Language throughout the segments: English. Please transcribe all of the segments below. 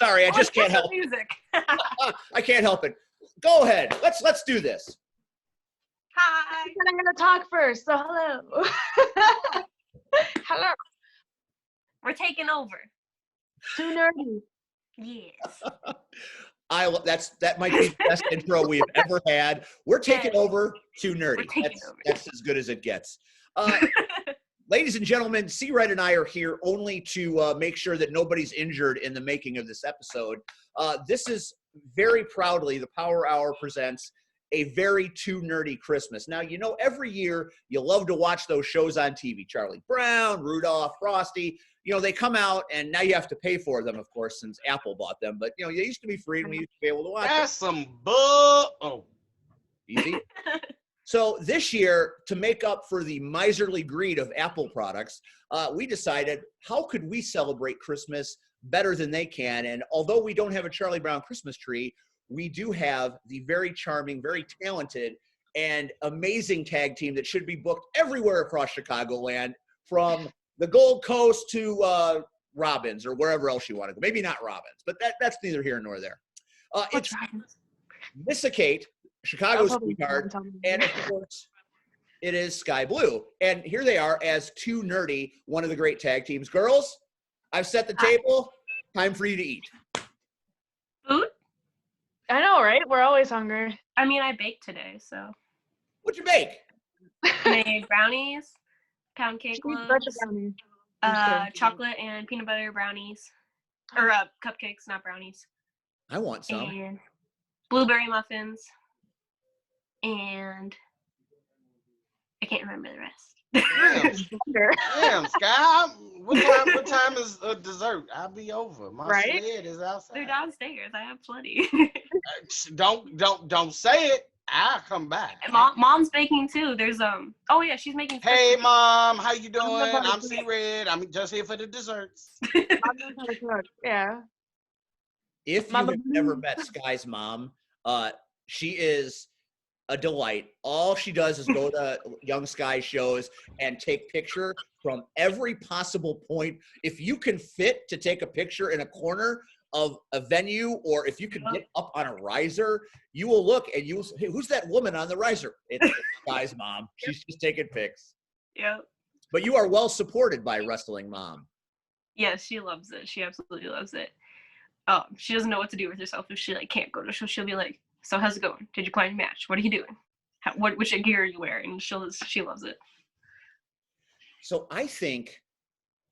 Sorry, I just can't help it. Music. I can't help it. Go ahead. Let's do this. Hi. I'm gonna talk first. So hello. Hello. We're taking over. Too nerdy. Yes. That might be the best intro we've ever had. We're taking over Too Nerdy. That's as good as it gets. Ladies and gentlemen, C. Red and I are here only to make sure that nobody's injured in the making of this episode. This is very proudly the Power Hour presents a very Too Nerdy Christmas. Now, you know, every year you love to watch those shows on TV. Charlie Brown, Rudolph, Frosty. You know, they come out, and now you have to pay for them, of course, since Apple bought them. But, you know, they used to be free, and we used to be able to watch That's them. some bull. Easy. So this year, to make up for the miserly greed of Apple products, we decided, how could we celebrate Christmas better than they can? And although we don't have a Charlie Brown Christmas tree, we do have the very charming, very talented, and amazing tag team that should be booked everywhere across Chicagoland, from the Gold Coast to Robbins or wherever else you want to go. Maybe not Robbins, but that's neither here nor there. It's Missa Kate, Chicago's sweetheart, and of course, it is Skye Blue. And here they are as Too Nerdy, one of the great tag teams. Girls, I've set the table. Time for you to eat. Food? I know, right? We're always hungry. I mean, I baked today, so. What'd you make? Made brownies, pound cake loaves, chocolate and peanut butter brownies. Or cupcakes, not brownies. I want some. And blueberry muffins. And I can't remember the rest. Damn, Skye. What time is dessert? I'll be over. My sled is outside. They're downstairs. I have plenty. Don't say it. I'll come back. Mom's baking too. There's oh yeah, she's making. Hey Mom, how you doing? I'm C Red. I'm just here for the desserts. Yeah. If you have never met Skye's mom, she is a delight. All she does is go to Young Skye shows and take picture from every possible point. If you can fit to take a picture in a corner of a venue, or if you can get up on a riser, you will look and you will say, hey, who's that woman on the riser? It's Skye's mom. She's just taking pics. Yeah. But you are well supported by Wrestling Mom. Yes, she loves it. She absolutely loves it. She doesn't know what to do with herself if she can't go to show. She'll be like, so how's it going? Did you plan your match? What are you doing? Which gear are you wearing? And she loves it. So I think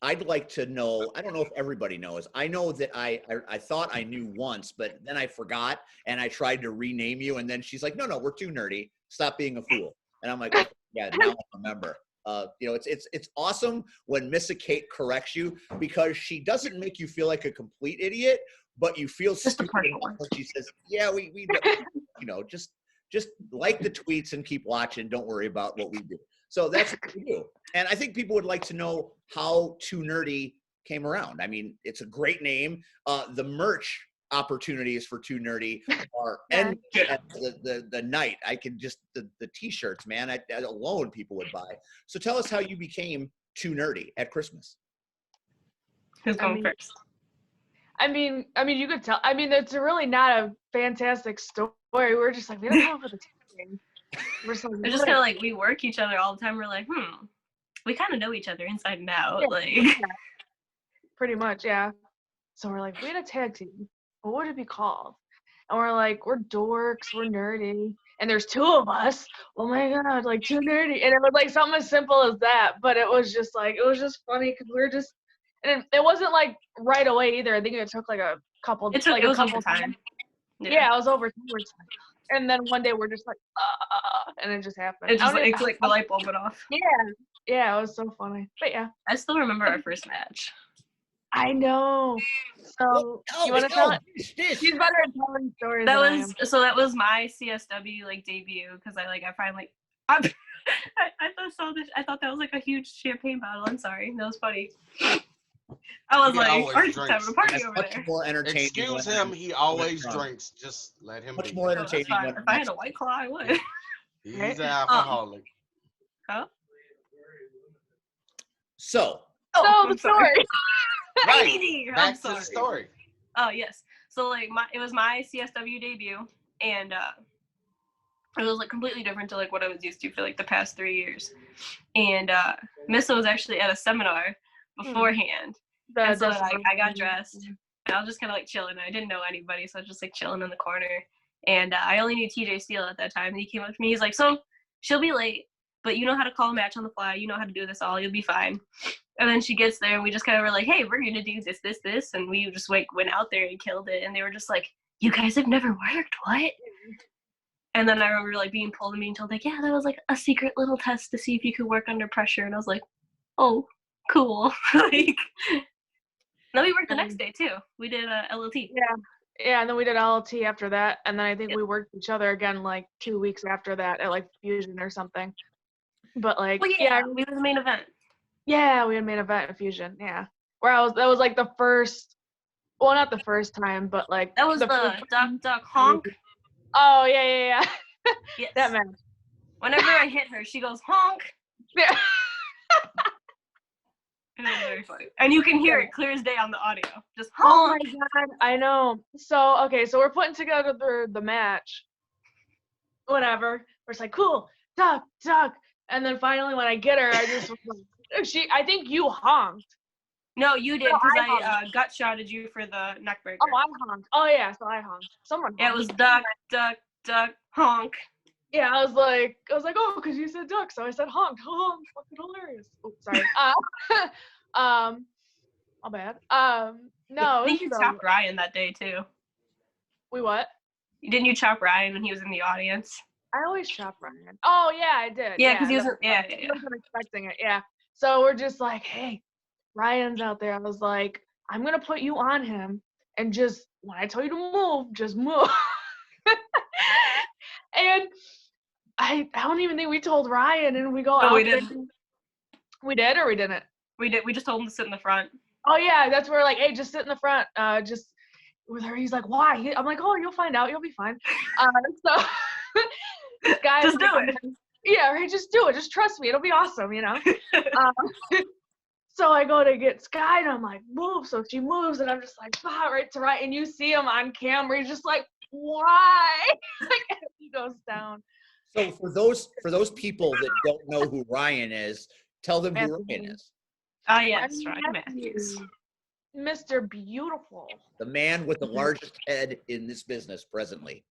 I'd like to know, I don't know if everybody knows. I know that I thought I knew once, but then I forgot and I tried to rename you. And then she's like, no, we're too nerdy. Stop being a fool. And I'm like, okay, yeah, now I remember. You know, it's awesome when Missa Kate corrects you, because she doesn't make you feel like a complete idiot, but you feel stupid when she says, yeah, we you know, just like the tweets and keep watching. Don't worry about what we do. So that's what we do. And I think people would like to know how Too Nerdy came around. I mean, it's a great name. The merch opportunities for Too Nerdy are endless at the night. I can just, the t-shirts, man, that alone people would buy. So tell us how you became Too Nerdy at Christmas. Who's going first? I mean, you could tell. I mean, it's really not a fantastic story. We're just like, we don't have the time. We're just kind of like, we work each other all the time. We're like, we kind of know each other inside and out. Pretty much, yeah. So we're like, we had a tag team. What would it be called? And we're like, we're dorks, we're nerdy. And there's two of us. Oh my God, like Too Nerdy. And it was like something as simple as that. But it was just funny because we were just, and it wasn't like right away either. I think it took like a couple. It was a couple time. Yeah, it was over time. And then one day we're just like, and it just happened. It just like the light bulb went off. Yeah, it was so funny. But yeah, I still remember our first match. I know. So you want to tell it? She's better at telling stories. That was my CSW debut, because I finally I thought that was like a huge champagne bottle. I'm sorry, that was funny. I was like, we're just having a party over there. More entertaining. Excuse him, he always drinks. Just let him much more entertaining. If I had a White Claw, I would. He's an alcoholic. Huh? So the story. Right. Back to the story. Oh yes. So like it was my CSW debut, and it was like completely different to like what I was used to for like the past 3 years. And Missa was actually at a seminar beforehand, and so like I got dressed, and I was just kind of like chilling. I didn't know anybody, so I was just like chilling in the corner. And I only knew TJ Steele at that time. And he came up to me. He's like, "So she'll be late, but you know how to call a match on the fly. You know how to do this all. You'll be fine." And then she gets there, and we just kind of were like, "Hey, we're gonna do this," and we just like went out there and killed it. And they were just like, "You guys have never worked, what?" And then I remember like being pulled and being told like, "Yeah, that was like a secret little test to see if you could work under pressure." And I was like, "Oh, cool." Like, then we worked the next day too. We did LLT. Yeah, and then we did LLT after that, and then I think we worked each other again like 2 weeks after that at like Fusion or something. But like, Well, yeah, we were the main event. Yeah, we had main event in Fusion. Yeah, that was like the first. Well, not the first time, but like that was the duck honk. Oh yeah. Yes. That match. Whenever I hit her, she goes honk. Yeah. It was very funny, and you can hear it clear as day on the audio. Just honk. Oh my god, I know. So okay, so we're putting together the match. Whatever. We're just like, cool, duck, and then finally when I get her, I just I think you honked. No, you did, because I gut shotted you for the neck breaker. Oh, I honked. Oh yeah, so I honked. Someone honked. Yeah, it was duck, honk. Yeah, I was like, oh, because you said duck, so I said honk. Honk, fucking hilarious. Oh, sorry. My bad. No. I think you chopped Ryan that day too. We what? Didn't you chop Ryan when he was in the audience? I always chop Ryan. Oh yeah, I did. Yeah, because he wasn't. He wasn't expecting it. Yeah. So we're just like, hey, Ryan's out there. I was like, I'm gonna put you on him, and just when I tell you to move, just move. And I don't even think we told Ryan, and we go out we there. didn't. We did or we didn't? We did. We just told him to sit in the front. Oh yeah, that's where we're like, hey, just sit in the front. Just with her. He's like, why? I'm like, oh, you'll find out. You'll be fine. So this guy just do it. Yeah, right. Just do it. Just trust me. It'll be awesome. You know. So I go to get Skye, and I'm like, move. So she moves, and I'm just like, right to right. And you see him on camera. He's just like, why? Like, he goes down. So for those people that don't know who Ryan is, tell them who Ryan is. Oh yes, Ryan Matthews. Mr. Beautiful. The man with the largest head in this business presently.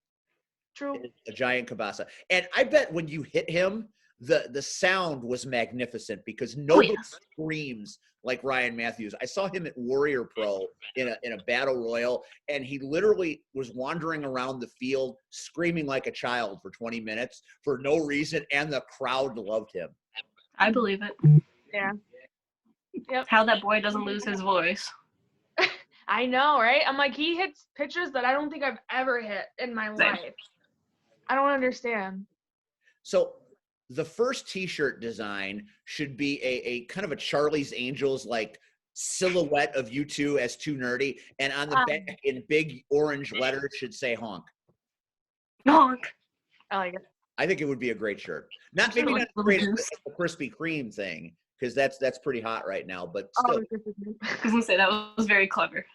True. A giant kabasa. And I bet when you hit him, the sound was magnificent because nobody screams like Ryan Matthews. I saw him at Warrior Pro in a battle royal, and he literally was wandering around the field screaming like a child for 20 minutes for no reason, and the crowd loved him. I believe it. Yeah. Yep. How that boy doesn't lose his voice. I know, right? I'm like, he hits pitches that I don't think I've ever hit in my life. I don't understand. So the first t-shirt design should be a kind of a Charlie's Angels like silhouette of you two as too nerdy, and on the back in big orange letters should say honk. Honk. I like it. I think it would be a great shirt. Maybe not as great as the Krispy Kreme thing, because that's pretty hot right now, but still. I was gonna say that was very clever.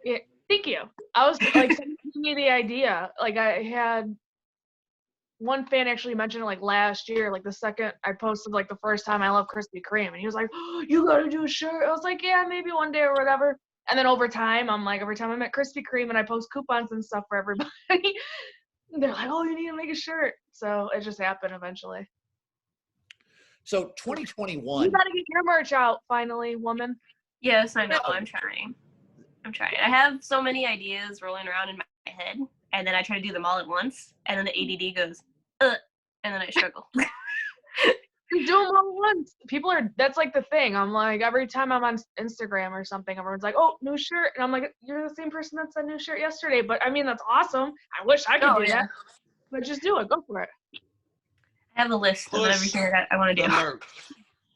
Yeah, thank you. I was like sending me the idea. Like I had one fan actually mentioned it like last year, like the second I posted like the first time I love Krispy Kreme, and he was like, oh, you gotta do a shirt. I was like, yeah, maybe one day or whatever. And then over time, I'm like, every time I'm at Krispy Kreme and I post coupons and stuff for everybody, they're like, oh, you need to make a shirt. So it just happened eventually. So 2021. You gotta get your merch out finally, woman. Yes, I know. I'm trying. I have so many ideas rolling around in my head, and then I try to do them all at once, and then the ADD goes, and then I struggle. You do them all at once. That's like the thing. I'm like, every time I'm on Instagram or something, everyone's like, oh, new shirt. And I'm like, you're the same person that said new shirt yesterday. But I mean, that's awesome. I wish I could do that. But just do it. Go for it. I have a list of everything that I want to do. Merch.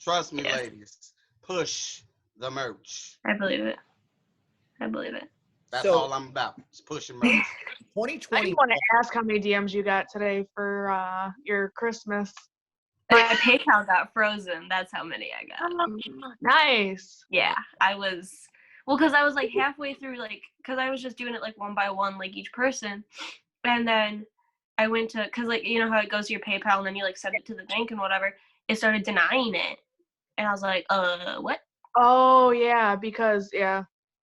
Trust me, ladies. Push the merch. I believe it. That's all I'm about. It's pushing merch. 2020. I just want to ask how many DMs you got today for your Christmas. My PayPal got frozen. That's how many I got. Nice. Yeah, I was. Well, because I was like halfway through, like, because I was just doing it like one by one, like each person. And then I went to, because like, you know how it goes to your PayPal and then you like send it to the bank and whatever. It started denying it. And I was like, what? Oh, yeah, because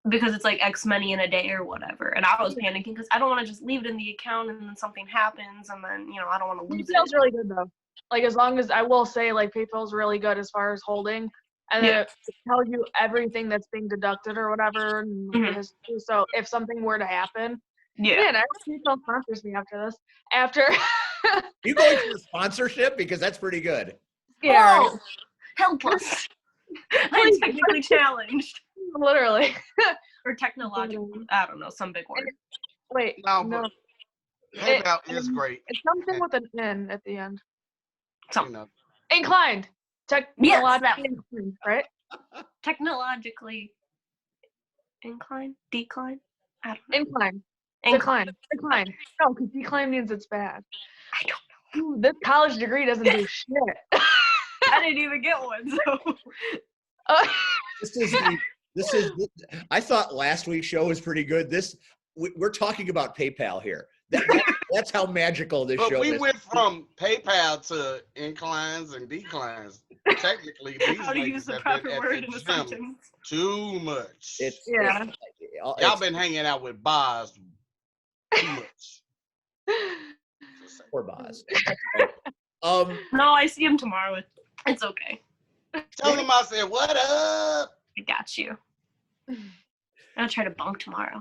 Because it's like X money in a day or whatever. And I was panicking because I don't want to just leave it in the account and then something happens and then, you know, I don't want to lose PayPal's it. really good, though. Like, as long as, I will say, like, PayPal's really good as far as holding. And then it tells you everything that's being deducted or whatever, and the history. So if something were to happen, man, I hope PayPal sponsors me after this. You going for a sponsorship? Because that's pretty good. Yeah, Oh, help us. I'm technically challenged. Literally. Or technological, I don't know, some big word. Wait, no. PayPal is great. It's something with an N at the end. You know. Inclined. Technologically inclined, right? Technologically inclined? Decline? I don't know. Incline. Decline. No, because decline means it's bad. I don't know. Ooh, this college degree doesn't do shit. I didn't even get one, so. This is. I thought last week's show was pretty good. We're talking about PayPal here. That's how magical this show is. We went from PayPal to inclines and declines. Technically, these how to use the proper word in a sentence. Too much. Y'all been hanging out with Boz too much. Poor Boz. No, I see him tomorrow. It's okay. Tell him I said, what up? I got you. I'll try to bunk tomorrow.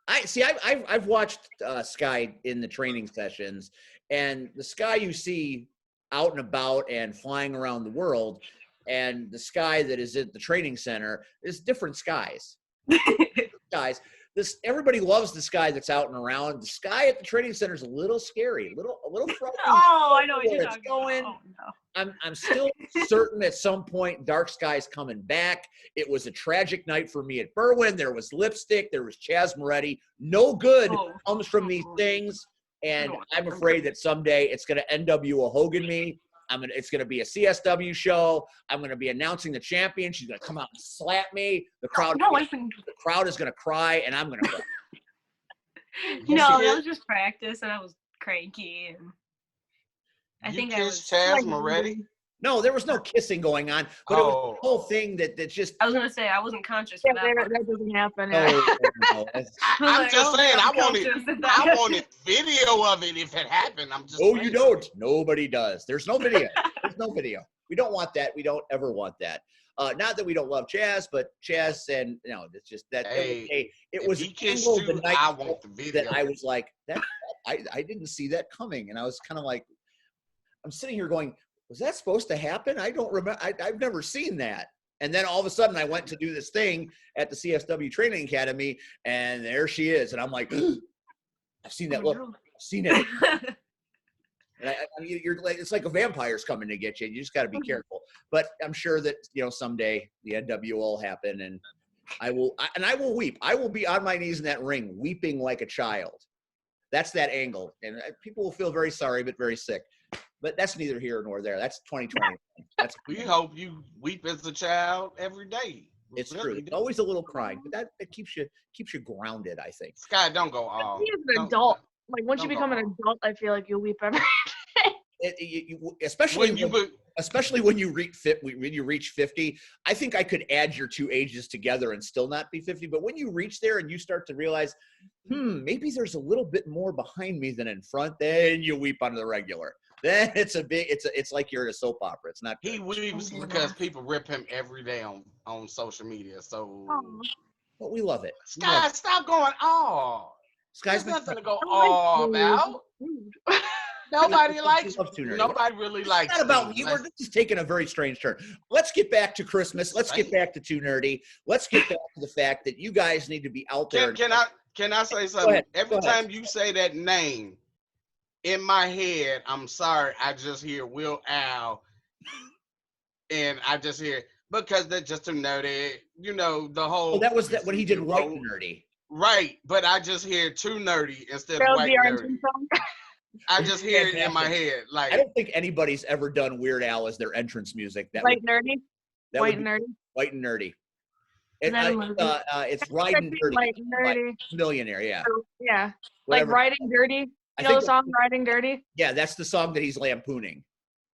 I've watched Skye in the training sessions, and the Skye you see out and about and flying around the world, and the Skye that is at the training center is different Skies. Everybody loves the Skye that's out and around. The Skye at the training center is a little scary, a little frightening. Oh, I know what you're talking about. Oh, no. I'm still certain at some point Dark Sky's coming back. It was a tragic night for me at Berwyn. There was lipstick. There was Chaz Moretti. No good comes from these things, and I'm afraid that someday it's going to NWO Hogan me. It's going to be a CSW show. I'm going to be announcing the champion. She's going to come out and slap me. The crowd is going to cry, and I'm going to cry. No, that was just practice, and I was cranky. And I think I was Chaz Moretti. No, there was no kissing going on, but it was the whole thing that just. I was going to say I wasn't conscious for that. That doesn't happen. No. I'm just saying I wanted video of it if it happened. I'm just. Oh, you don't. Nobody does. There's no video. There's no video. We don't want that. We don't ever want that. Not that we don't love Chaz, but Chaz and it's just that. Hey, it was the night I want the video. That I was like that. I didn't see that coming, and I was kind of like, I'm sitting here going, was that supposed to happen? I don't remember. I've never seen that. And then all of a sudden I went to do this thing at the CSW Training Academy, and there she is. And I'm like, I've seen that look. I've seen it. And you're like, it's like a vampire's coming to get you. You just got to be careful. But I'm sure that, someday the NWO will happen, and I will weep. I will be on my knees in that ring, weeping like a child. That's that angle. And people will feel very sorry, but very sick. But that's neither here nor there. That's 2020. We hope you weep as a child every day. It's true. It's always a little crying, but that keeps you grounded, I think. Skye, don't go all. As an adult, like once you become an adult, I feel like you'll weep every day. Especially when you reach 50. I think I could add your two ages together and still not be 50. But when you reach there and you start to realize, maybe there's a little bit more behind me than in front, then you weep on the regular. Then it's like you're in a soap opera. It's not. He weeps because people rip him every day on social media. So, but we love it. Skye, stop going Skye's There's nothing to go about. Nobody likes. Nobody really likes. It's not about me. We're just taking a very strange turn. Let's get back to Christmas. Let's get back to Too Nerdy. Let's get back to the fact that you guys need to be out there. Can I say something? Every time you say that name, in my head, I'm sorry, I just hear Will Al, and I just hear because they're just too nerdy. The whole. Well, that was when he did White Nerdy. Right, but I just hear Too Nerdy instead of White Nerdy. I just hear it in my head. Like I don't think anybody's ever done Weird Al as their entrance music. White Nerdy. White and Nerdy. White and Nerdy. Is that a movie? It's Riding Dirty. Like nerdy. Millionaire, yeah. Yeah. Whatever. Like Riding Dirty. You know the song Riding Dirty? Yeah, that's the song that he's lampooning.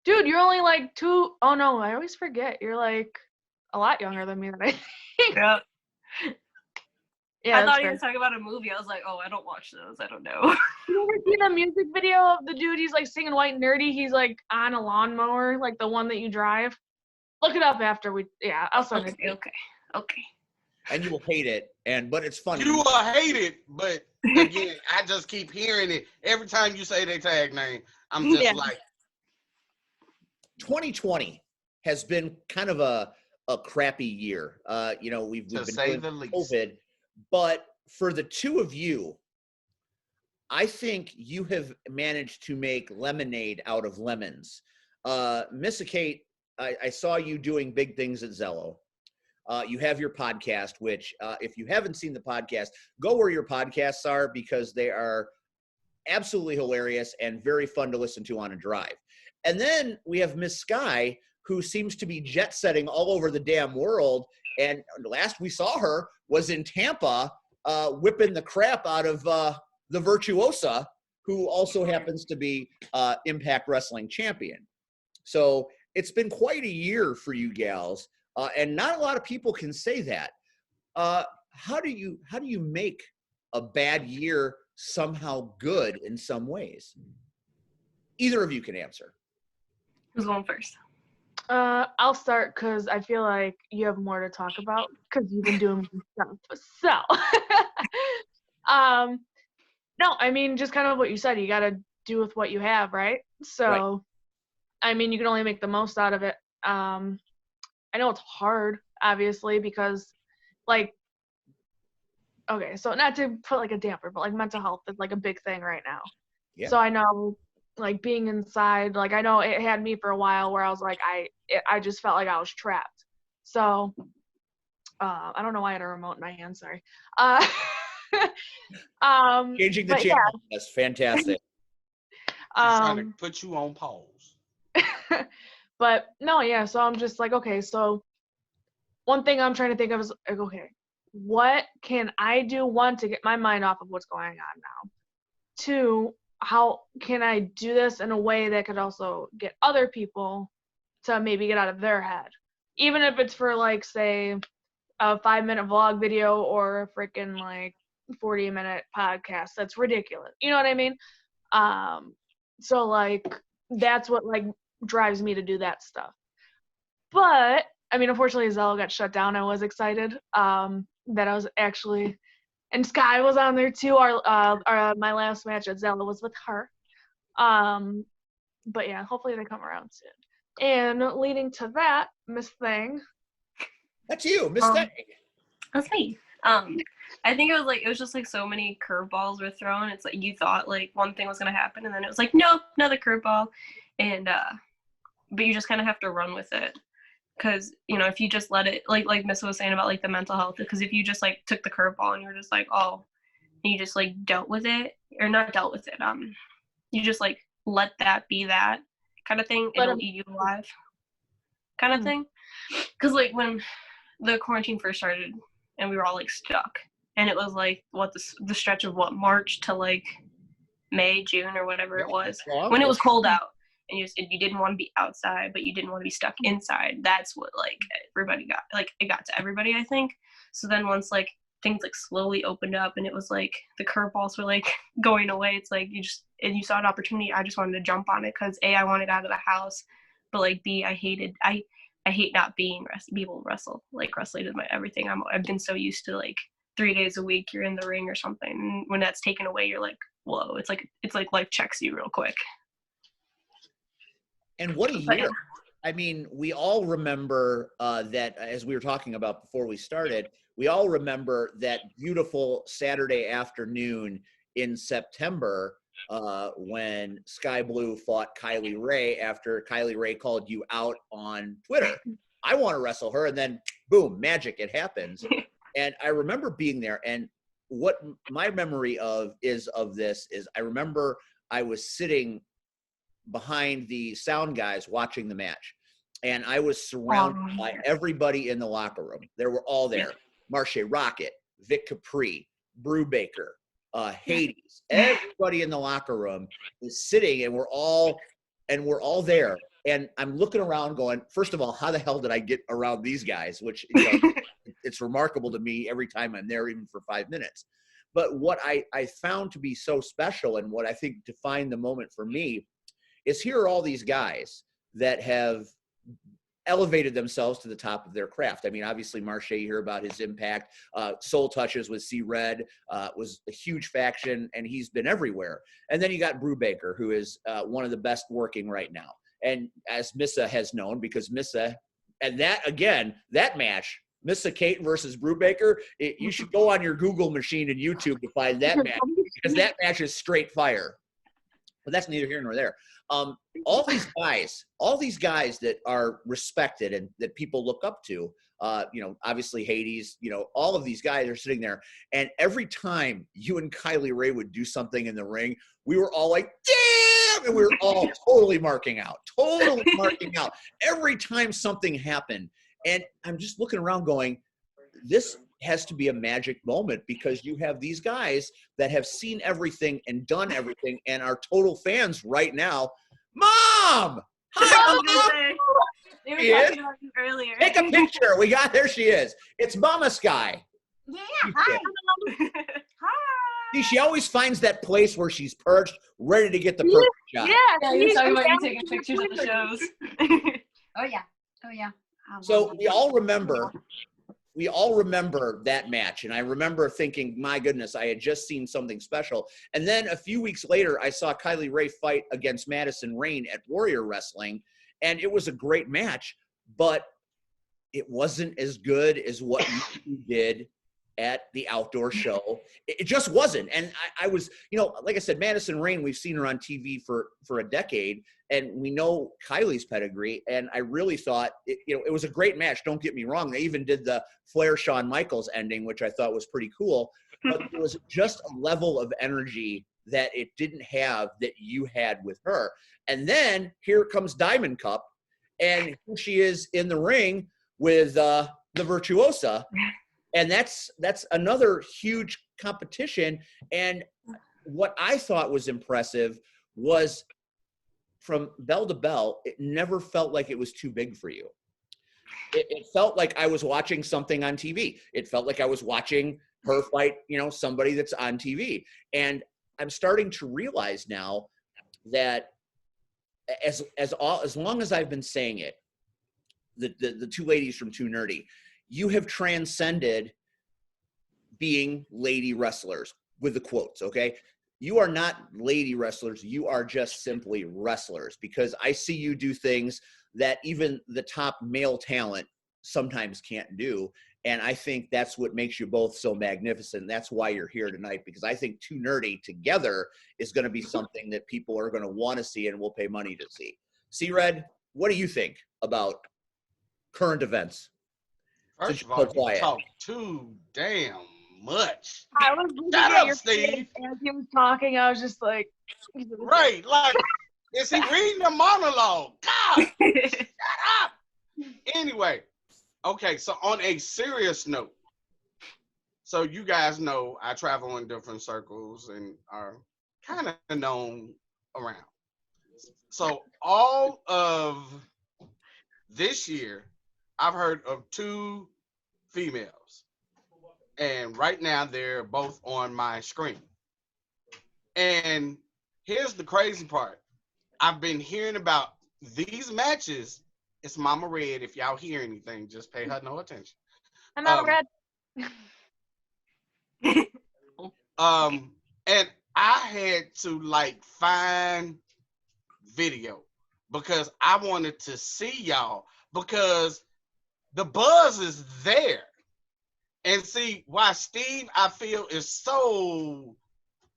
Dude, you're only like two. Oh no, I always forget. You're like a lot younger than me than I think. Yeah. Yeah, I thought you were talking about a movie. I was like, oh, I don't watch those. I don't know. You ever see the music video of the dude? He's like singing White Nerdy. He's like on a lawnmower, like the one that you drive. Look it up after we. Yeah, I'll send it. Okay. And you will hate it, but it's funny. You will hate it, but again, I just keep hearing it every time you say their tag name. I'm just like. 2020 has been kind of a crappy year. We've been say the least. COVID, but for the two of you, I think you have managed to make lemonade out of lemons. Missa Kate, I saw you doing big things at Zello. You have your podcast, which if you haven't seen the podcast, go where your podcasts are because they are absolutely hilarious and very fun to listen to on a drive. And then we have Miss Skye, who seems to be jet setting all over the damn world. And last we saw her was in Tampa, whipping the crap out of the Virtuosa, who also happens to be Impact Wrestling champion. So it's been quite a year for you gals, and not a lot of people can say that. How do you make a bad year somehow good in some ways? Either of you can answer. Who's going first? I'll start because I feel like you have more to talk about because you've been doing stuff. So, no, I mean, just kind of what you said. You got to do with what you have, right? So, right. I mean, you can only make the most out of it. I know it's hard, obviously, because, like, okay, so not to put, like, a damper, but, like, mental health is, like, a big thing right now. Yeah. So I know, like, being inside, like, I know it had me for a while where I was, like, I just felt like I was trapped. So, I don't know why I had a remote in my hand, sorry. Changing the channel. Yeah. That's fantastic. Trying to put you on pause. But no, yeah, so I'm just like, okay, so one thing I'm trying to think of is like, okay, what can I do, one, to get my mind off of what's going on now? Two, how can I do this in a way that could also get other people to maybe get out of their head? Even if it's for, like, say, a 5-minute vlog video or a freaking, like, 40-minute podcast. That's ridiculous. You know what I mean? So, like, that's what, like, drives me to do that stuff. But, I mean, unfortunately, Zello got shut down. I was excited that I was actually, and Skye was on there too. My last match at Zello was with her. But yeah, hopefully they come around soon. And leading to that, Miss Thing. That's you, Miss Thing. That's me. I think it was just like so many curveballs were thrown. It's like you thought like one thing was gonna happen, and then it was like, nope, another curveball. And but you just kind of have to run with it, because if you just let it, like Missa was saying about like the mental health, because if you just like took the curveball and you're just like, oh, and you just like dealt with it, or not dealt with it, you just like let that be that kind of thing, it'll eat you alive kind of thing. Because like when the quarantine first started and we were all like stuck, and it was like the stretch of March to like May, June, or whatever it was, when it was cold out and you didn't want to be outside but you didn't want to be stuck inside. That's what like everybody got, like it got to everybody, I think. So then once like things like slowly opened up and it was like the curveballs were like going away, it's like you saw an opportunity. I just wanted to jump on it because A, I wanted out of the house, but like B, I hate not being people wrestle. Like wrestling is my everything. I've been so used to like 3 days a week you're in the ring or something, and when that's taken away you're like, whoa, it's like life checks you real quick. And what a year. Yeah. I mean, we all remember that, as we were talking about before we started, we all remember that beautiful Saturday afternoon in September when Sky Blue fought Kylie Rae after Kylie Rae called you out on Twitter. I want to wrestle her, and then boom, magic, it happens. And I remember being there, and what my memory of this is I remember I was sitting behind the sound guys watching the match, and I was surrounded by everybody in the locker room. They were all there. Marche Rocket, Vic Capri, Brubaker, Hades, everybody in the locker room is sitting, and we're all there. And I'm looking around going, first of all, how the hell did I get around these guys? Which, it's remarkable to me every time I'm there, even for 5 minutes. But what I found to be so special, and what I think defined the moment for me, is here are all these guys that have elevated themselves to the top of their craft. I mean, obviously, Marche, you hear about his impact. Soul Touches with C Red was a huge faction, and he's been everywhere. And then you got Brubaker, who is one of the best working right now. And as Missa has known, because Missa, and that, again, that match, Missa Kate versus Brubaker, you should go on your Google machine and YouTube to find that match, because that match is straight fire. But that's neither here nor there. All these guys that are respected and that people look up to, obviously Hades, all of these guys are sitting there. And every time you and Kylie Ray would do something in the ring, we were all like, damn! And we were all totally marking out every time something happened. And I'm just looking around going, this has to be a magic moment, because you have these guys that have seen everything and done everything and are total fans right now. Mom! Hi, Mom! They were talking about you earlier. Take a picture. There she is. It's Mama Skye. Yeah, hi. Hi. See, she always finds that place where she's perched, ready to get the perfect shot. Yeah, you're talking about you taking pictures of the shows. Oh yeah. So we all remember that match. And I remember thinking, my goodness, I had just seen something special. And then a few weeks later, I saw Kylie Ray fight against Madison Rayne at Warrior Wrestling. And it was a great match, but it wasn't as good as what you did at the outdoor show. It just wasn't. And I was, like I said, Madison Rayne, we've seen her on TV for a decade, and we know Kylie's pedigree. And I really thought, it was a great match. Don't get me wrong. They even did the Flair Shawn Michaels ending, which I thought was pretty cool. But it was just a level of energy that it didn't have that you had with her. And then here comes Diamond Cup, and here she is in the ring with the Virtuosa. And that's another huge competition. And what I thought was impressive was, from bell to bell, it never felt like it was too big for you. It felt like I was watching something on TV. It felt like I was watching her fight, somebody that's on TV. And I'm starting to realize now that as long as I've been saying it, the two ladies from Too Nerdy, you have transcended being lady wrestlers, with the quotes, okay? You are not lady wrestlers. You are just simply wrestlers, because I see you do things that even the top male talent sometimes can't do. And I think that's what makes you both so magnificent. That's why you're here tonight, because I think Too Nerdy together is going to be something that people are going to want to see and will pay money to see. C-Red, what do you think about current events? First of all, you talk too damn much. I was looking Shut at up, your Steve. face as he was talking. I was just like, Right, like, is he reading a monologue? God, shut up. Anyway, okay, so on a serious note, so you guys know I travel in different circles and are kind of known around. So all of this year, I've heard of two females. And right now they're both on my screen. And here's the crazy part. I've been hearing about these matches. It's Mama Red. If y'all hear anything, just pay her no attention. I'm not red. And I had to find video because I wanted to see y'all, because the buzz is there. And see why Steve, I feel, is so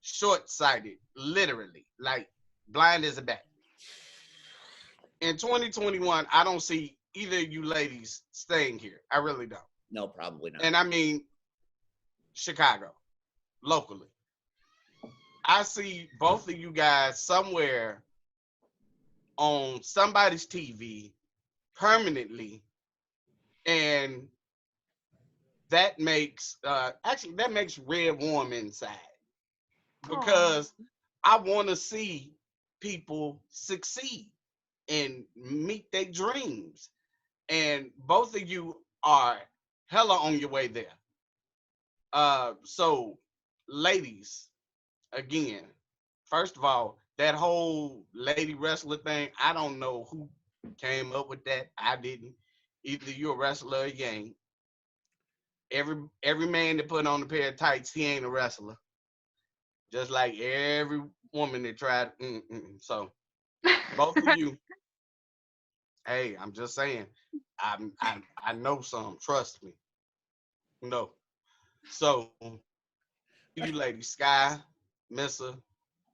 short-sighted, literally, like blind as a bat. In 2021, I don't see either of you ladies staying here. I really don't. No, probably not. And I mean, Chicago, locally. I see both of you guys somewhere on somebody's TV permanently, and that makes red warm inside, because I want to see people succeed and meet their dreams. And both of you are hella on your way there. So ladies, again, first of all, that whole lady wrestler thing, I don't know who came up with that. I didn't. Either you're a wrestler or you ain't. Every man that put on a pair of tights, he ain't a wrestler. Just like every woman that tried. So both of you, hey, I'm just saying, I know some. Trust me. No. So you ladies, Skye, Missa,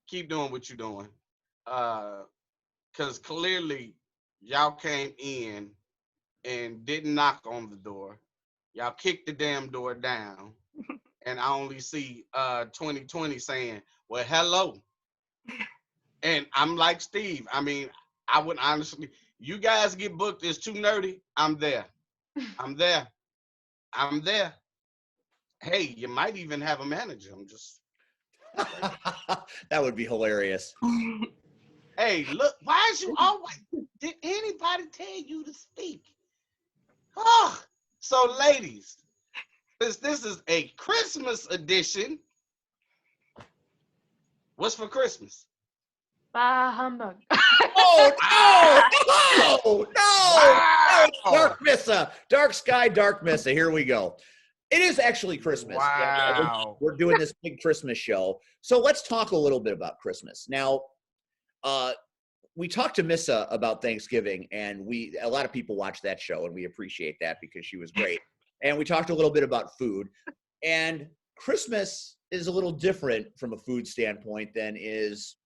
keep doing what you're doing. Because clearly y'all came in and didn't knock on the door. Y'all kicked the damn door down. And I only see 2020 saying, well, hello. And I'm like Steve. I mean, I would honestly, you guys get booked as too nerdy, I'm there. I'm there. I'm there. Hey, you might even have a manager. I'm just. That would be hilarious. Hey, look, why is you always, did anybody tell you to speak? Oh, so ladies, since this is a Christmas edition, what's for Christmas? Bah humbug. Oh, no! Wow. Dark Missa. Dark Skye, Dark Missa. Here we go. It is actually Christmas. Wow. We're doing this big Christmas show. So let's talk a little bit about Christmas. Now, we talked to Missa about Thanksgiving, and a lot of people watch that show, and we appreciate that because she was great. And we talked a little bit about food. And Christmas is a little different from a food standpoint than is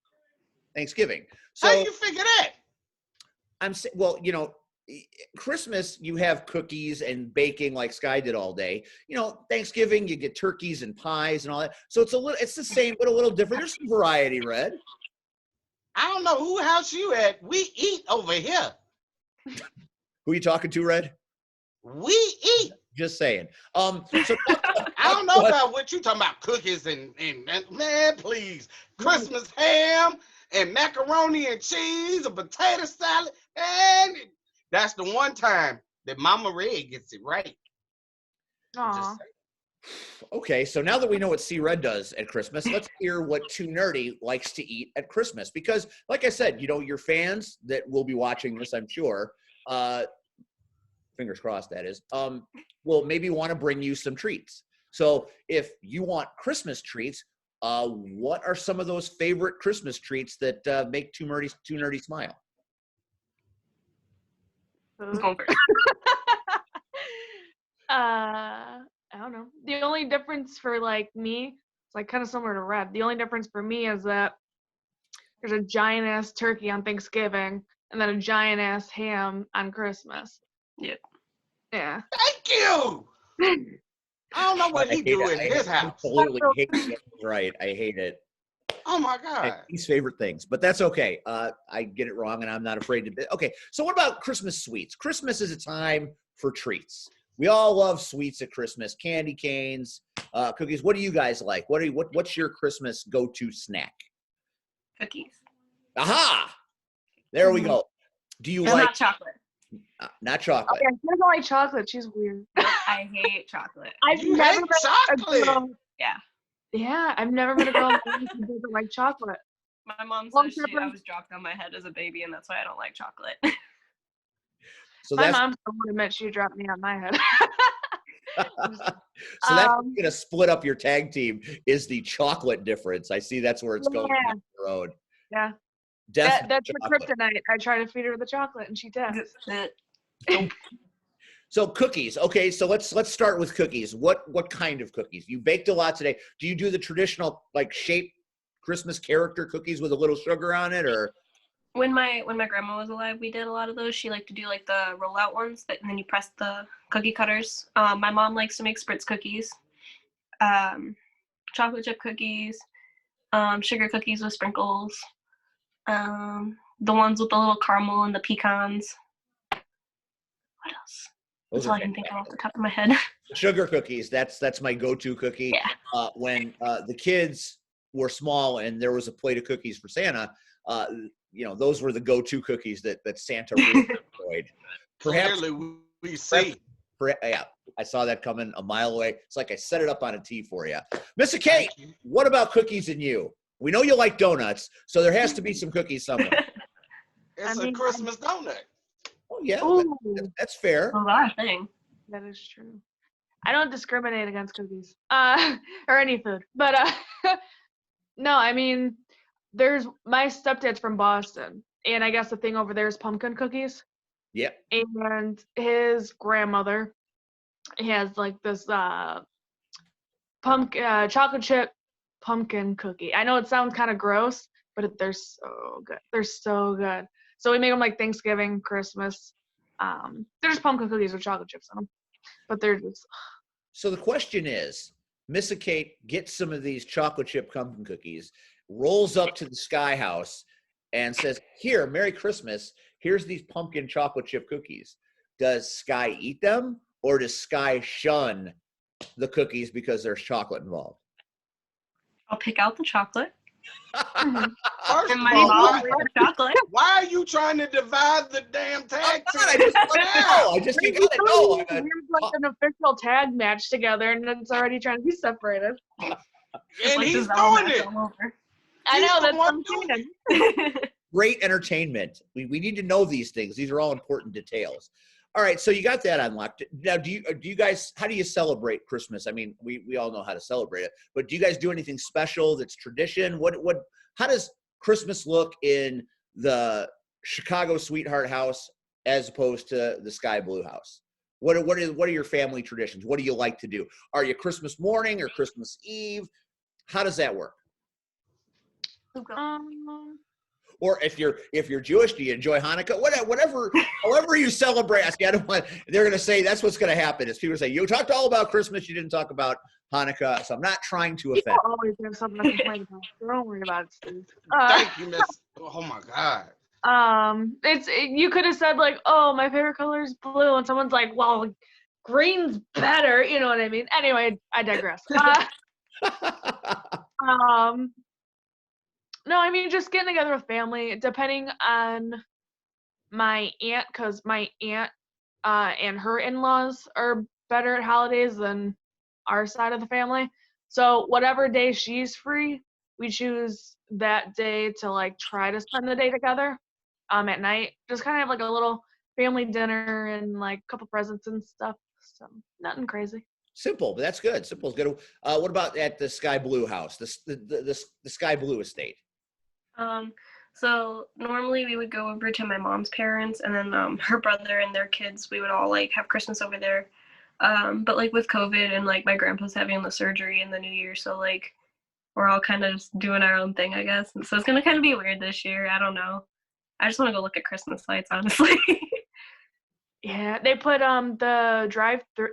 Thanksgiving. So how you figure that? Well, Christmas, you have cookies and baking like Skye did all day. Thanksgiving, you get turkeys and pies and all that. So it's the same, but a little different. There's some variety, Red. I don't know who house you at. We eat over here. Who are you talking to, Red? We eat. Just saying. So I don't know about what you talking about, cookies and man, please. Christmas ham and macaroni and cheese, a potato salad, and that's the one time that Mama Red gets it right. Aw. Okay, so now that we know what C Red does at Christmas, let's hear what Too Nerdy likes to eat at Christmas. Because, like I said, your fans that will be watching this, I'm sure, fingers crossed that is, will maybe want to bring you some treats. So if you want Christmas treats, what are some of those favorite Christmas treats that make Too Nerdy smile? I don't know. The only difference for me, it's kind of similar to Red. The only difference for me is that there's a giant ass turkey on Thanksgiving and then a giant ass ham on Christmas. Yep. Yeah. Thank you. I don't know what he do in his house. Absolutely hate it. Right. I hate it. Oh my God. His favorite things, but that's okay. I get it wrong and I'm not afraid to. Okay. So what about Christmas sweets? Christmas is a time for treats. We all love sweets at Christmas, candy canes, cookies. What do you guys like? What's your Christmas go-to snack? Cookies. Aha! There we go. Do you like not chocolate? Not chocolate. Okay, she doesn't like chocolate. She's weird. I hate chocolate. I've You never hate met chocolate? a girl. Yeah. Yeah, I've never met a girl who doesn't like chocolate. My mom Long says I pepper. was dropped on my head as a baby, and that's why I don't like chocolate. So My that's mom would admit she dropped me on my head. so that's going to split up your tag team is the chocolate difference. I see that's where it's going down the road. Yeah. Definitely That's her chocolate. kryptonite. I try to feed her the chocolate and she does. So cookies. Okay, so let's start with cookies. What kind of cookies? You baked a lot today. Do you do the traditional shaped Christmas character cookies with a little sugar on it, or? When my grandma was alive, we did a lot of those. She liked to do the rollout ones and then you press the cookie cutters. My mom likes to make spritz cookies, chocolate chip cookies, sugar cookies with sprinkles, the ones with the little caramel and the pecans. What else? That's Those all are I can think of off fantastic. the top of my head. Sugar cookies. That's my go-to cookie. Yeah. When the kids were small and there was a plate of cookies for Santa, those were the go-to cookies that Santa really enjoyed. Perhaps, Clearly, we see. yeah, I saw that coming a mile away. It's like I set it up on a tee for you. Mr. Kate, Thank you. what about cookies and you? We know you like donuts, so there has to be some cookies somewhere. It's a Christmas donut. Oh, yeah, Ooh, that's fair. A lot of things. that is true. I don't discriminate against cookies, or any food. But no, I mean, there's my stepdad's from Boston, and I guess the thing over there is pumpkin cookies. Yep. And his grandmother has like this chocolate chip pumpkin cookie. I know it sounds kind of gross, but they're so good. They're so good. So we make them like Thanksgiving, Christmas. They're just pumpkin cookies with chocolate chips in them, but they're just. So the question is, Missa Kate gets some of these chocolate chip pumpkin cookies, rolls up to the Skye house, and says, "Here, Merry Christmas. Here's these pumpkin chocolate chip cookies." Does Skye eat them, or does Skye shun the cookies because there's chocolate involved? I'll pick out the chocolate. First And of my all, mom why, will eat the chocolate. why are you trying to divide the damn tag team? I just want to know. You gotta know. Here's like an official tag match together, and it's already trying to be separated. And Like he's the Zelda doing match it. all over. I He's know the that's what one I'm doing saying. Great entertainment. We need to know these things. These are all important details. All right, so you got that unlocked. Now, do you guys? How do you celebrate Christmas? I mean, we all know how to celebrate it, but do you guys do anything special that's tradition? How does Christmas look in the Chicago Sweetheart House as opposed to the Sky Blue House? What are your family traditions? What do you like to do? Are you Christmas morning or Christmas Eve? How does that work? Or if you're Jewish, do you enjoy Hanukkah? Whatever, however you celebrate. I don't want. They're going to say that's what's going to happen. Is people say you talked all about Christmas, you didn't talk about Hanukkah. So I'm not trying to offend. People always have something to complain about. Don't worry about it, Steve. Thank you, Miss. Oh my God. You could have said like, "Oh, my favorite color is blue," and someone's like, "Well, green's better." You know what I mean? Anyway, I digress. No, I mean just getting together with family, depending on my aunt, because my aunt and her in-laws are better at holidays than our side of the family. So whatever day she's free, we choose that day to like try to spend the day together at night. Just kind of have like a little family dinner and like a couple presents and stuff. So nothing crazy. Simple, but that's good. Simple is good. What about at the Sky Blue house, the Sky Blue estate? So normally we would go over to my mom's parents, and then her brother and their kids, we would all like have Christmas over there. But like with COVID and like my grandpa's having the surgery in the new year, so like we're all kind of just doing our own thing, I guess. And so it's gonna kind of be weird this year. I don't know. I just want to go look at Christmas lights, honestly. Yeah, they put the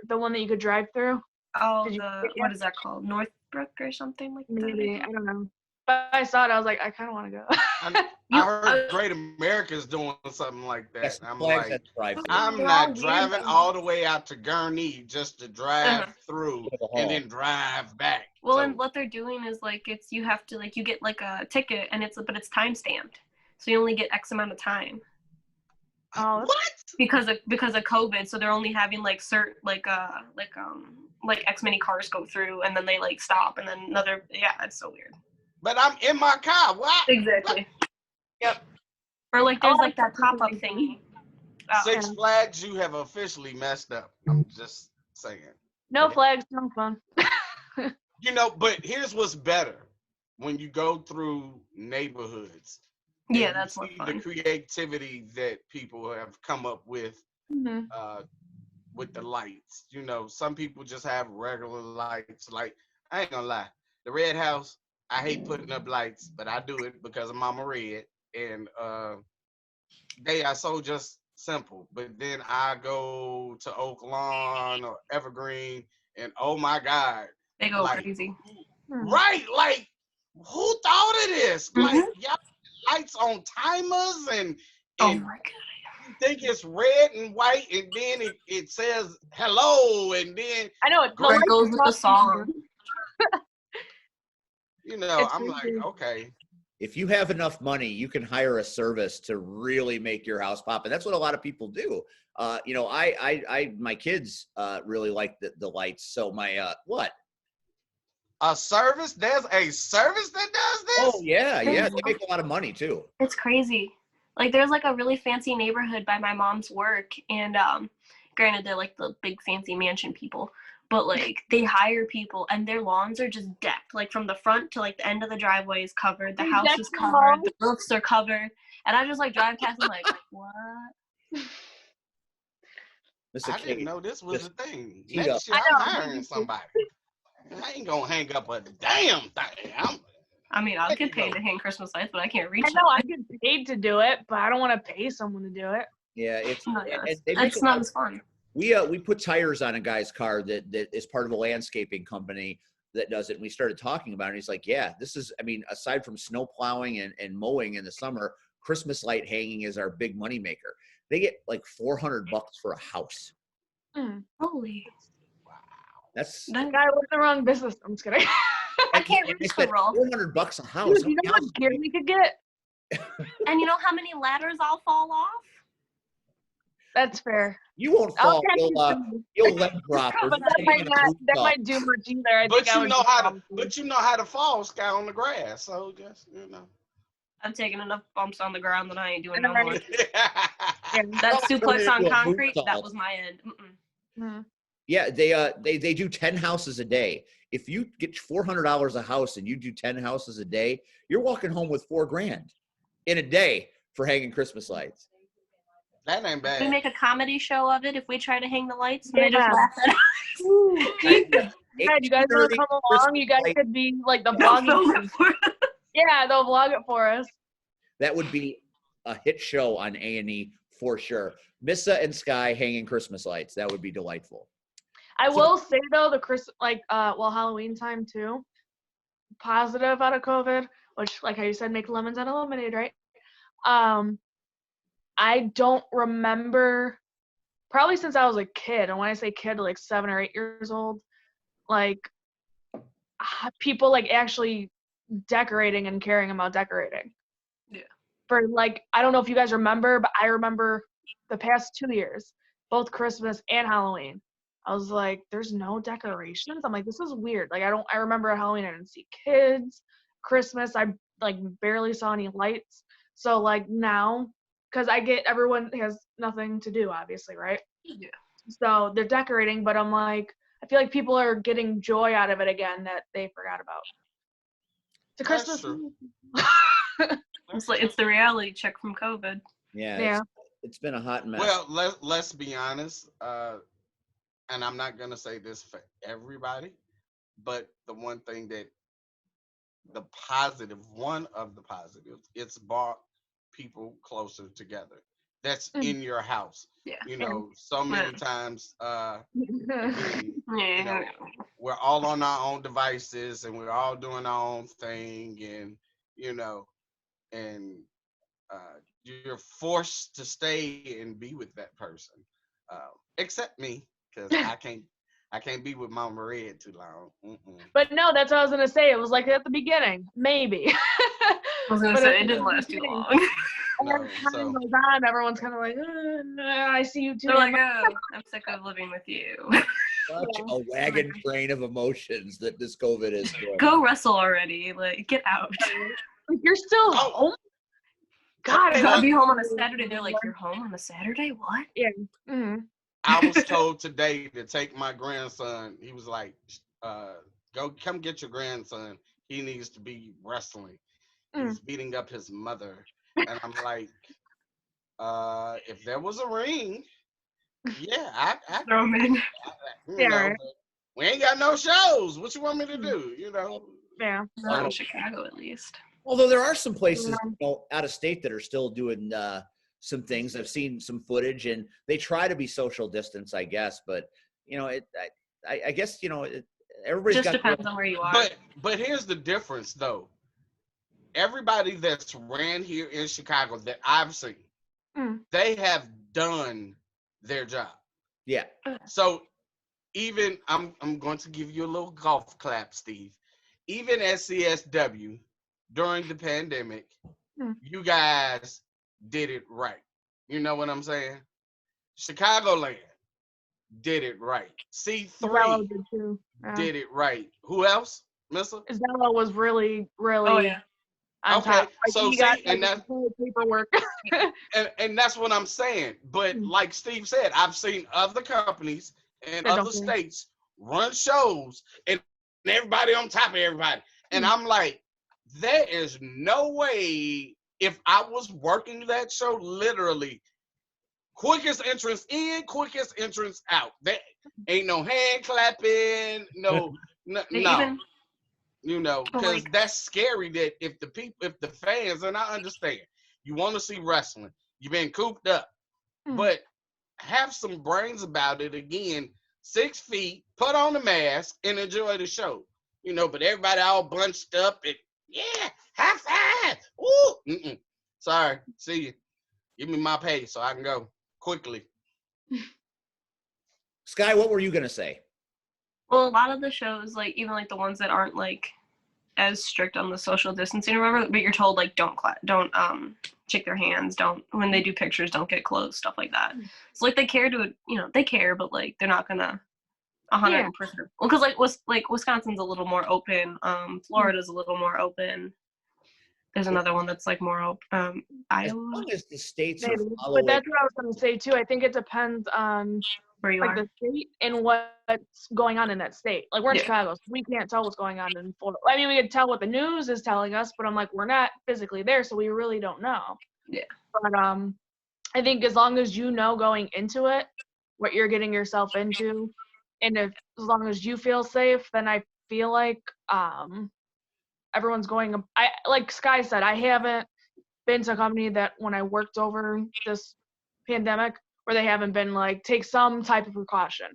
one that you could drive through. Oh, Did you what is that called? Northbrook or something like that? Maybe, I don't know. But I saw it, I was like, I kind of want to go. I heard Great America's doing something like that. Yes, I'm Flags like, at the drive-thru. I'm not driving all the way out to Gurnee just to drive through and then drive back. Well, So- and what they're doing is like you have to like you get like a ticket and but it's time stamped, so you only get X amount of time. Oh, What? Because of COVID, so they're only having like certain like X many cars go through, and then they like stop, and then another. Yeah, it's so weird. But I'm in my car. What? Exactly. Yep. Or like there's like that pop up thingy. Six Flags, you have officially messed up. I'm just saying. no flags, no fun. You know, but here's what's better when you go through neighborhoods. and Yeah, you that's more see fun. the creativity that people have come up with the lights. You know, some people just have regular lights. Like, I ain't gonna lie, the Red House, I hate putting up lights, but I do it because of Mama Red. And they are so just simple. But then I go to Oak Lawn or Evergreen, and oh my God. They go like, crazy. Right, like, who thought of this? Like, y'all lights on timers and Oh my God. think it's red and white, and then it says hello, and then I know it It goes with the song. you know, It's I'm like, crazy. okay. If you have enough money, you can hire a service to really make your house pop, and that's what a lot of people do. You know, my kids really like the lights. So my what? A service? There's a service that does this? Oh yeah, yeah. They make a lot of money too. It's crazy. Like there's like a really fancy neighborhood by my mom's work, and granted they're like the big fancy mansion people, but like they hire people and their lawns are just decked, like from the front to like the end of the driveway is covered, the house is covered, the roofs are covered, and I just like drive past and like, what? I didn't know this was a thing. Tee Next year I I'm know. hiring somebody. I ain't gonna hang up a damn thing. I mean, I'll get paid to hang Christmas lights, but I can't reach I know I them. get paid to do it, but I don't want to pay someone to do it. Yeah, it's No, and they make it's a lot not of- as fun. we put tires on a guy's car that is part of a landscaping company that does it. And we started talking about it. And he's like, yeah, this is, I mean, aside from snow plowing and mowing in the summer, Christmas light hanging is our big money maker. They get like $400 for a house. Holy. That's That guy was the wrong business. I'm just kidding. I can't and they reach the said roll. $400 a house. Dude, you know what gear we could get? And you know how many ladders I'll fall off? That's fair. You won't fall. You'll leg drop. Or But that might do much either. I But think I you would know just how to. fall. But you know how to fall, Skye, on the grass. So just I've taken enough bumps on the ground that I ain't doing no Right. more. Yeah. That suplex on Into a concrete, moonsault. that was my end. Mhm. Yeah, they do 10 houses a day. If you get $400 a house and you do 10 houses a day, you're walking home with $4,000 in a day for hanging Christmas lights. That ain't We bad. make a comedy show of it if we try to hang the lights and they just Yeah. laugh at us. Yeah, you guys want to come along? You guys could be like the They'll film vlogging. it for us. Yeah, they'll vlog it for us. That would be a hit show on A&E for sure. Missa and Skye hanging Christmas lights. That would be delightful. I will say though, Halloween time too, positive out of COVID, which like how you said, make lemons out of lemonade, right? I don't remember, probably since I was a kid, and when I say kid, like 7 or 8 years old, like people like actually decorating and caring about decorating. Yeah. For like, I don't know if you guys remember, but I remember the past 2 years, both Christmas and Halloween. I was like, there's no decorations. I'm like, this is weird. Like, I remember at Halloween, I didn't see kids. Christmas, I like barely saw any lights. So like now, because I get everyone has nothing to do, obviously, right? Yeah. So they're decorating, but I'm like, I feel like people are getting joy out of it again that they forgot about. It's a That's Christmas. true. It's the reality check from COVID. Yeah. It's been a hot mess. Well, let's be honest. And I'm not gonna say this for everybody, but the one thing that one of the positives, it's brought people closer together. That's in your house. Yeah. You know, so many times again, Yeah. we're all on our own devices and we're all doing our own thing, and you're forced to stay and be with that person, except me, because I can't be with Mama Red too long. But no, that's what I was gonna say. It was like at the beginning, maybe. I was gonna But say at it the didn't last too beginning, long. And No, as time so goes on, everyone's kind of like, I see you too. They're I'm like, oh, I'm sick of living with you. Such a wagon train of emotions that this COVID is doing. Go wrestle already. Like, get out. like, you're still home? God, I gotta be home on a Saturday. They're like, you're home on a Saturday? What? Yeah. Mm-hmm. I was told today to take my grandson. He was like, come get your grandson. He needs to be wrestling. He's beating up his mother. And I'm like, if there was a ring, yeah, I Throw him in. but we ain't got no shows. What you want me to do? Yeah. Not in Chicago, at least. Although there are some places out of state that are still doing some things. I've seen some footage, and they try to be social distance, I guess. But I guess everybody's Just got depends on where you are. But here's the difference, though. Everybody that's ran here in Chicago that I've seen, they have done their job. Yeah. So even I'm going to give you a little golf clap, Steve. Even at CSW during the pandemic, you guys did it right. You know what I'm saying? Chicagoland did it right. Zello C3 did too. Yeah. did it right. Who else, Missa? Zello was really Oh yeah. on Okay, top. Like, so he got see, and like, that's the whole paperwork. and that's what I'm saying. But like Steve said, I've seen other companies in That don't other care. states run shows and everybody on top of everybody. And I'm like, there is no way if I was working that show literally quickest entrance in, quickest entrance out. There ain't no hand clapping, no. Even You know, because that's scary that if the fans, and I understand, you want to see wrestling, you've been cooped up, but have some brains about it. Again, 6 feet, put on the mask, and enjoy the show. You know, but everybody all bunched up and high five. Ooh, sorry, see you. Give me my pay so I can go quickly. Skye, what were you gonna say? Well, a lot of the shows, like even like the ones that aren't like as strict on the social distancing or whatever, but you're told like don't shake their hands, don't when they do pictures, don't get close, stuff like that. So like they care they care, but like they're not gonna 100%. Well, because like Wisconsin's a little more open, Florida's a little more open. There's another one that's like more open, Iowa. As long as the states are Maybe. following. But that's what I was going to say too. I think it depends on where you like are. the state and what's going on in that state. Like we're in Chicago, so we can't tell what's going on in Florida. I mean, we can tell what the news is telling us, but I'm like, we're not physically there, so we really don't know. Yeah. But I think as long as you know going into it what you're getting yourself into, and as long as you feel safe, then I feel like everyone's going. Like Skye said, I haven't been to a company that when I worked over this pandemic where they haven't been like take some type of precaution.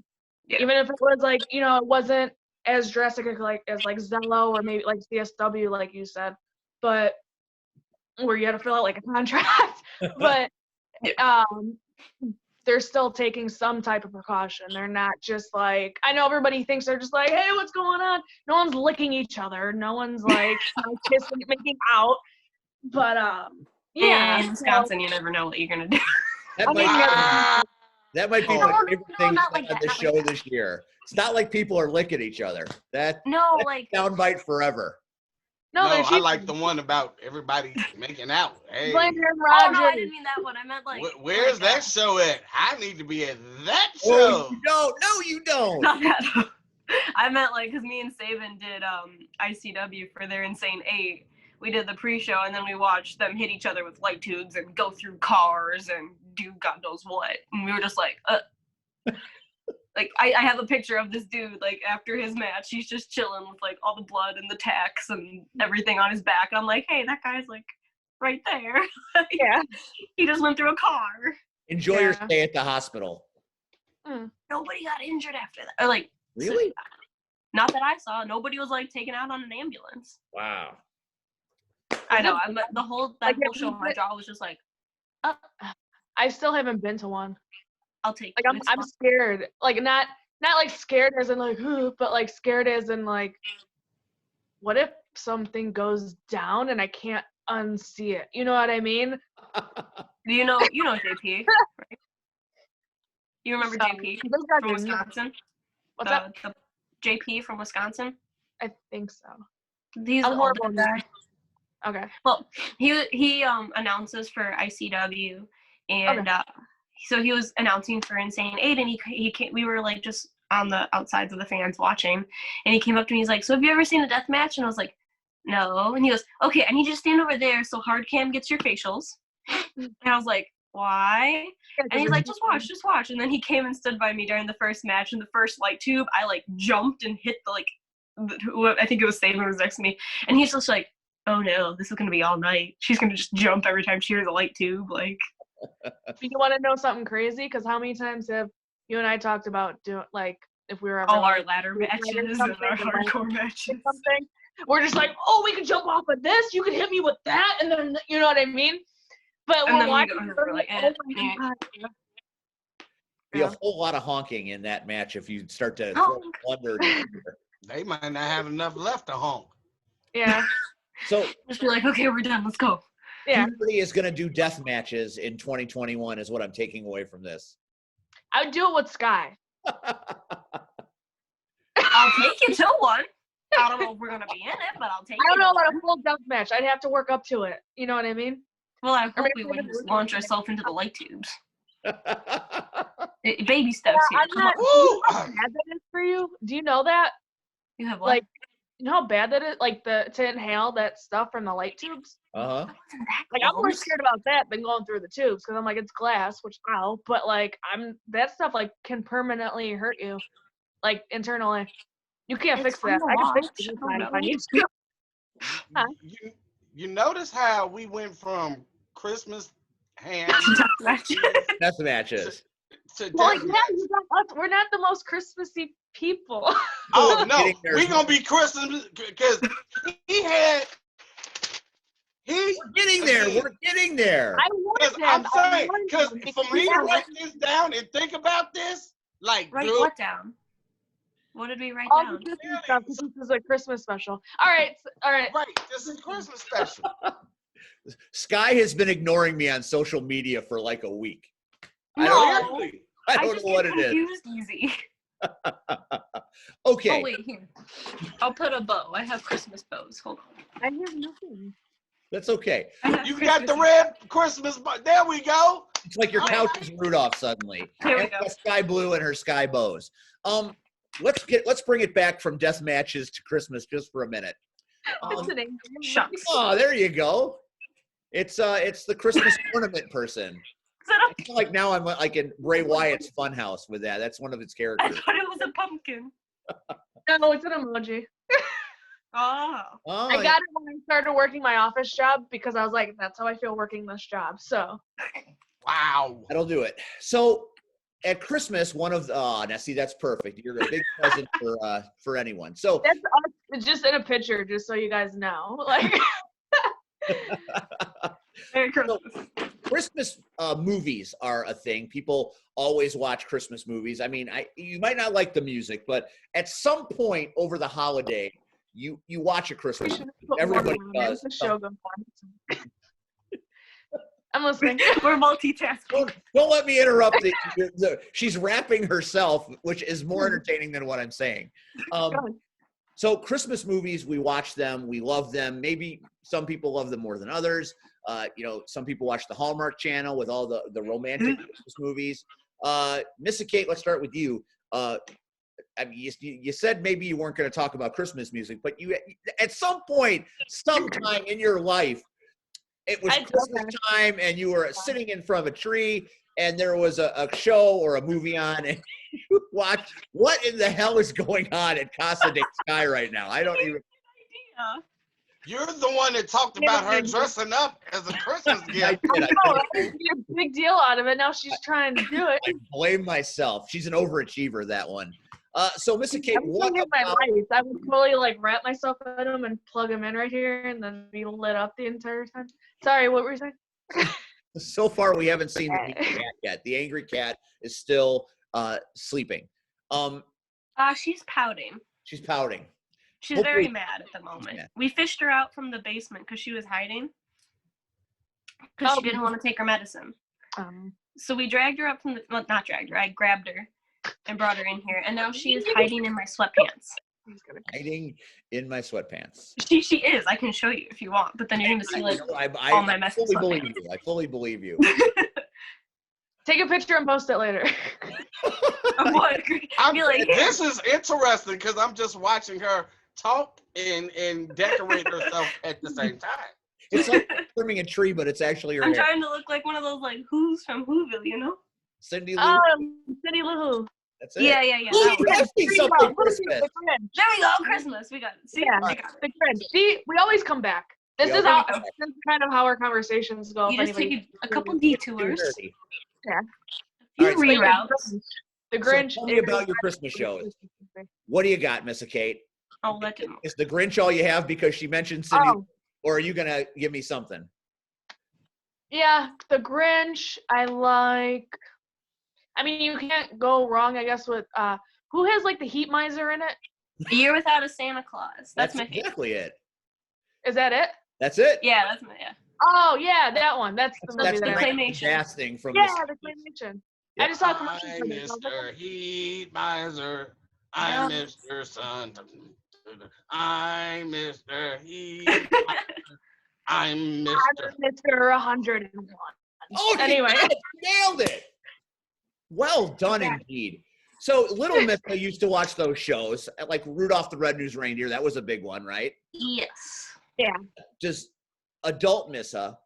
Yeah. Even if it was like, it wasn't as drastic as like Zello or maybe like CSW, like you said, but where you had to fill out like a contract, but they're still taking some type of precaution. They're not just like, I know everybody thinks they're just like, hey, what's going on? No one's licking each other. No one's like kissing, making out. But yeah, in Wisconsin, you never know what you're gonna do. That might be my favorite thing on the show this year. It's not like people are licking each other. That's downbite forever. No, I like the one about everybody making out. Hey. Oh no, I didn't mean that one. I meant like. Where's that show at? I need to be at that show. Oh, you don't. No, you don't. Not that. I meant like because me and Saban did ICW for their Insane 8. We did the pre-show and then we watched them hit each other with light tubes and go through cars and do God knows what. And we were just like, like I have a picture of this dude like after his match. He's just chilling with like all the blood and the tacks and everything on his back. And I'm like, hey, that guy's like right there. Yeah. He just went through a car. Enjoy your stay at the hospital. Nobody got injured after that. Or like really? Not that I saw. Nobody was like taken out on an ambulance. Wow. I know. The whole show, my jaw was just like. I still haven't been to one. I'll take. Like I'm scared. Like not like scared as in like, but like scared as in like, what if something goes down and I can't unsee it? You know what I mean? You know JP, right? You remember JP from Wisconsin? What's up? The JP from Wisconsin? I think so. He's an older guy. Okay. Well, he announces for ICW, and so he was announcing for Insane 8, and he came, we were like just on the outsides of the fans watching, and he came up to me. He's like, "So have you ever seen a death match?" And I was like, "No." And he goes, "Okay, I need you to stand over there so Hard Cam gets your facials." And I was like, "Why?" And he's like, just watch. And then he came and stood by me during the first match, and the first light tube, I like jumped and hit I think it was Saban was next to me, and he's just like, oh no, this is gonna be all night. She's gonna just jump every time she hears a light tube. Like, you want to know something crazy? Because how many times have you and I talked about doing like if we were ever our ladder matches and our hardcore matches? Something. We're just like, oh, we could jump off of this. You could hit me with that, and then you know what I mean. But we're watching. be a Yeah. whole lot of honking in that match if you start to throw Honk. thunder. in there. They might not have enough left to honk. Yeah. So Just be like, okay, we're done. Let's go. Yeah. Puberty is going to do death matches in 2021 is what I'm taking away from this. I would do it with Skye. I'll take you to one. I don't know if we're gonna be in it, but I'll take I don't you know to about one. a full death match. I'd have to work up to it. You know what I mean? Well, I hope maybe we we wouldn't can just work launch on it. ourselves into the light tubes. Baby steps here. I'm Come not. on. Do you know how bad that is for you? Do you know that? You have what? Like, you know how bad that is? Like to inhale that stuff from the light tubes. Uh-huh. Wasn't that Like I'm more close? scared about that than going through the tubes because I'm like it's glass, which ow. But like that stuff like can permanently hurt you, like internally. You can't It's fix fun that. to I can fix watch. it I don't if I know. need to. Huh? You notice how we went from Christmas ham Death match. Death matches. to Well, death yeah, match? you got us. We're not the most Christmassy people. Oh no, Getting there. we gonna be Christmas because he We're getting there. We're getting there. I want because them. I'm I saying want because them for me to yeah, write this down and think about this, like Write dude, what down? What did we write all down? the Christmas stuff because this is a Christmas special. All right, right, this is Christmas special. Skye has been ignoring me on social media for like a week. I No. don't, Clearly. I I don't just know what get it is. confused easy. Okay. Oh wait, here. I'll put a bow. I have Christmas bows. Hold on. I have nothing. That's okay. I have You got the Christmas- red Christmas, there we go. It's like your Oh, couch is Rudolph suddenly. There we And go. got Sky Blue and her Sky Bows. Let's bring it back from death matches to Christmas just for a minute. It's an angry Shucks. Oh, there you go. It's the Christmas ornament person. Is that I feel like now I'm like in Bray Wyatt's Funhouse with that. That's one of its I characters. thought it was a pumpkin. No, it's an emoji. Oh. Oh, I got it when I started working my office job because I was like, that's how I feel working this job. So Wow. that'll do it. So at Christmas, one of the now see that's perfect. You're a big present for anyone. So that's us. It's just in a picture, just so you guys know. Like Merry Christmas. Christmas movies are a thing. People always watch Christmas movies. I mean, you might not like the music, but at some point over the holiday, you watch a Christmas movie. Everybody does. The show goes on. I'm listening. We're multitasking. Don't let me interrupt. She's rapping herself, which is more entertaining than what I'm saying. Go ahead. So Christmas movies, we watch them, we love them. Maybe some people love them more than others. Some people watch the Hallmark Channel with all the romantic Christmas movies. Missa Kate, let's start with you. You said maybe you weren't going to talk about Christmas music, but you at some point, sometime in your life, it was Christmas time, and you were sitting in front of a tree, and there was a show or a movie on, and you watched. What in the hell is going on at Casa de Skye right now? I don't even. Yeah. You're the one that talked about her dressing up as a Christmas I gift. did. I made a big deal out of it. Now she's trying to do it. I blame myself. She's an overachiever, that one. So, Missa Kate, I'm what doing my about, lights. I would totally like wrap myself in them and plug them in right here, and then be lit up the entire time. Sorry, what were you saying? so far we haven't seen the angry cat yet. The angry cat is still sleeping. She's pouting. She's pouting. She's Hopefully- very mad at the moment. mad. We fished her out from the basement because she was hiding. Because she didn't want to take her medicine. So we dragged her up from not dragged her, I grabbed her and brought her in here. And now she is hiding in my sweatpants. Hiding in my sweatpants. She is. I can show you if you want. But then you're going to see like I all my messy fully believe sweatpants. you. I fully believe you. Take a picture and post it later. What? Be like, This is interesting because I'm just watching her talk and decorate herself at the same time. It's like trimming a tree, but it's actually her I'm hair. trying to look like one of those like Who's from Whoville, you know? Cindy Lou. Cindy Lou Who. That's it. Yeah. Ooh, that you one. asked me something Christmas. The Grinch. There we go. Christmas. We got it. See? Yeah, I got it. the Grinch. See, we always come back. This We is always how. come back. This is kind of how our conversations go. You if just anybody- take a couple detours. Dirty. You All right, so- reroutes. The Grinch. So tell me about your Christmas shows. What do you got, Missa Kate? Oh, that didn't. Is the Grinch all you have because she mentioned Cindy, Oh, or are you gonna give me something? yeah, the Grinch. I like. I mean, you can't go wrong, I guess, with who has like the Heat Miser in it? A Year Without a Santa Claus. That's my favorite. Exactly it. Is that it? That's it. Yeah, that's my Oh yeah, that one. That's the movie That's the that I. claymation. Bass thing from Yeah, the the claymation. Yep. I just saw a commercial I'm for this. I was like, Mr. Heat Miser. I'm Mr. Sun. I'm Mr. Heat Miser. I'm Mr. Mr. 101. Oh, Anyway. nailed it. Well done, indeed. So Little Missa used to watch those shows, like Rudolph the Red-Nosed Reindeer. That was a big one, right? Yes. Yeah. Does adult Missa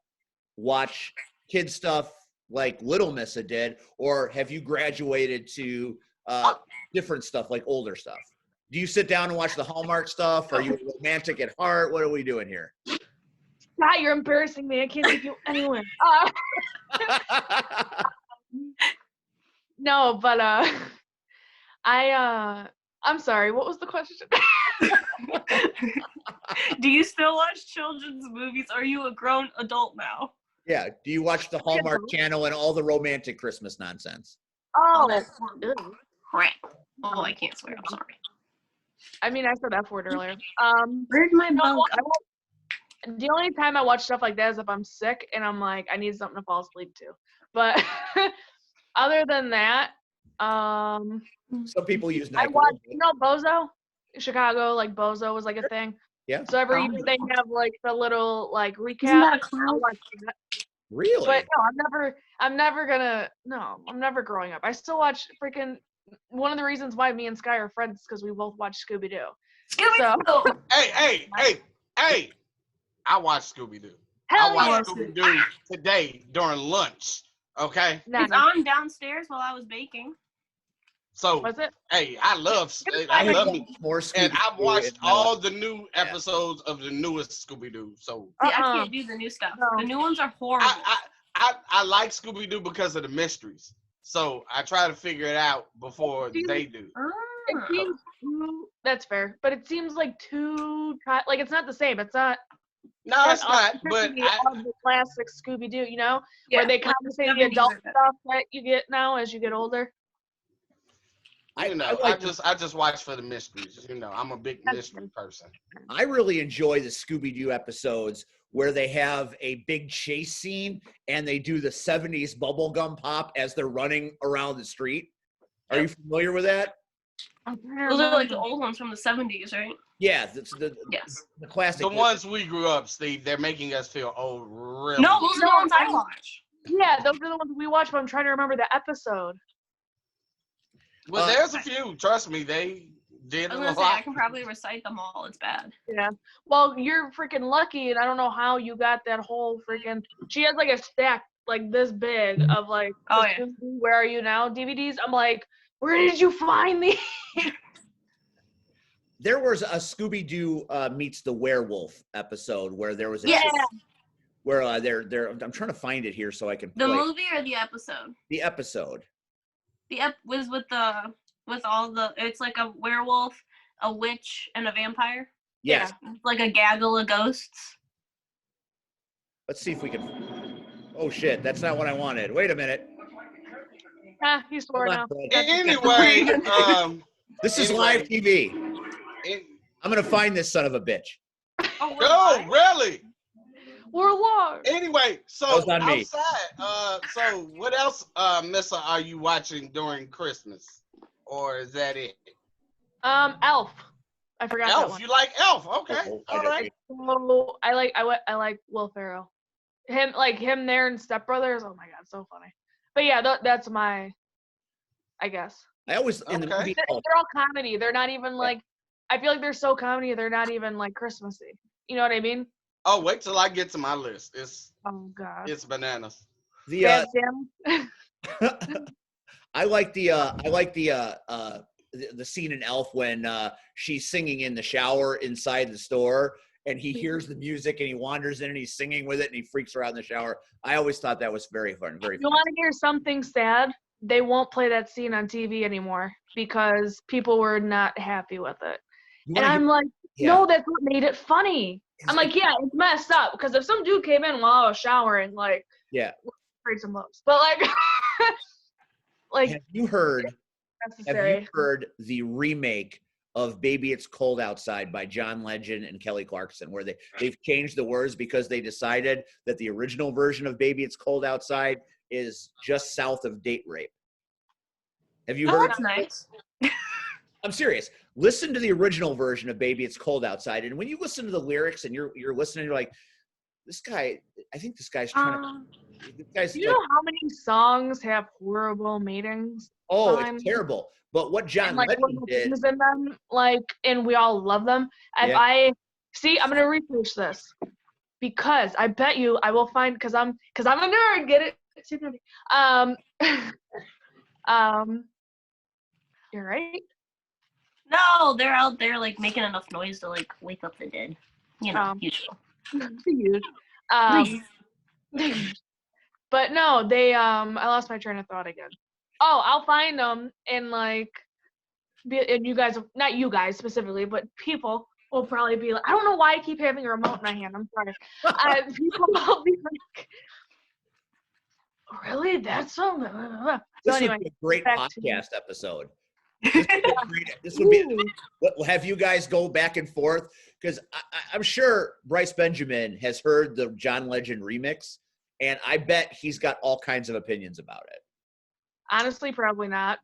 watch kid stuff like Little Missa did, or have you graduated to different stuff, like older stuff? Do you sit down and watch the Hallmark stuff? Are you romantic at heart? What are we doing here? God, you're embarrassing me. I can't take you anywhere. No, but I'm sorry. What was the question? Do you still watch children's movies? Are you a grown adult now? Yeah. Do you watch the Hallmark Channel and all the romantic Christmas nonsense? Oh, that's crap. Oh, I can't swear. I'm sorry. I mean, I said that word earlier. Where'd my bug go? The only time I watch stuff like that is if I'm sick and I'm like, I need something to fall asleep to. But other than that, Some people use I NyQuil. watch, Bozo? Chicago, like Bozo was like a thing. Yeah. So every year they have like the little like recap. Isn't that a clown? I watch that. Really? But no, I'm never growing up. I still watch freaking, one of the reasons why me and Skye are friends is because we both watch Scooby-Doo. Scooby-Doo! Hey, I watched Scooby-Doo. Hell I watched Scooby-Doo today during lunch, okay? It's on downstairs while I was baking. So, Was it? hey, I love it. More And Scooby-Doo I've watched in my life. all the new episodes of the newest Scooby-Doo. So, See, I can't do the new stuff. No. The new ones are horrible. I like Scooby-Doo because of the mysteries. So, I try to figure it out before they do. It seems that's fair, but it seems like like it's not the same. It's not. No, it's not. But of the classic Scooby-Doo, Yeah, where they compensate the adult stuff that you get now as you get older. I just watch for the mysteries. I'm a big mystery person. I really enjoy the Scooby-Doo episodes where they have a big chase scene and they do the 70s bubblegum pop as they're running around the street. Are you familiar with that? Those are like the old ones from the 70s, right? Yeah, the classic. The ones we grew up, Steve, they're making us feel old, really. No, those are the ones I watch. Yeah, those are the ones we watch, but I'm trying to remember the episode. Well, there's a few. Trust me, they did I a was gonna say, lot. I can probably recite them all. It's bad. Yeah. Well, you're freaking lucky, and I don't know how you got that whole freaking. She has like a stack like this big of like. Oh yeah. Where Are You Now DVDs? I'm like, where did you find these? There was a Scooby-Doo meets the werewolf episode where there was a where I'm trying to find it here so I can The play. movie or the episode? The episode. The was with all the. It's like a werewolf, a witch, and a vampire. Yes. Yeah. It's like a gaggle of ghosts. Let's see if we can. Oh shit! That's not what I wanted. Wait a minute. He's swore now. Anyway, this is live TV. I'm gonna find this son of a bitch. Oh, really? We're live. Anyway, so on me. outside, so what else, Missa, are you watching during Christmas, or is that it? Elf. I forgot that Elf. one. You like Elf? Okay, all I right. So I like Will Ferrell. Him there in Step Brothers. Oh my god, so funny. But yeah, that's my. I guess. I always in the movie. They're all comedy. They're not even like. I feel like they're so comedy. They're not even like Christmassy. You know what I mean? Oh, wait till I get to my list. Oh god. It's bananas. The Sam. I like the scene in Elf when she's singing in the shower inside the store and he hears the music and he wanders in and he's singing with it and he freaks her out in the shower. I always thought that was very fun. Very fun. You want to hear something sad? They won't play that scene on TV anymore because people were not happy with it. And I'm like, no, that's what made it funny. I'm like, yeah, it's messed up because if some dude came in while I was showering, like, yeah, break some lows. But like have you heard necessary. the remake of Baby It's Cold Outside by John Legend and Kelly Clarkson, where they've changed the words because they decided that the original version of Baby It's Cold Outside is just south of date rape? Have you Oh, heard? that's nice. I'm serious. Listen to the original version of Baby It's Cold Outside, and when you listen to the lyrics and you're listening, you're like, this guy, I think this guy's trying to. This guy's Do you like, know how many songs have horrible meanings? oh, behind it's them? terrible. But what John And like Legend little did, things in them, like, and we all love them. If Yeah. I see, I'm gonna research this because I bet you I will find because I'm a nerd. Get it? You're right. No, they're out there like making enough noise to like wake up the dead. You know, usual. Huge. But no, they I lost my train of thought again. Oh, I'll find them and like, and you guys, not you guys specifically, but people will probably be like, I don't know why I keep having a remote in my hand. I'm sorry. People will be like, really? That's so. this So anyway, would be a great back to- podcast episode. This would be. We'll have you guys go back and forth because I'm sure Bryce Benjamin has heard the John Legend remix, and I bet he's got all kinds of opinions about it. Honestly, probably not.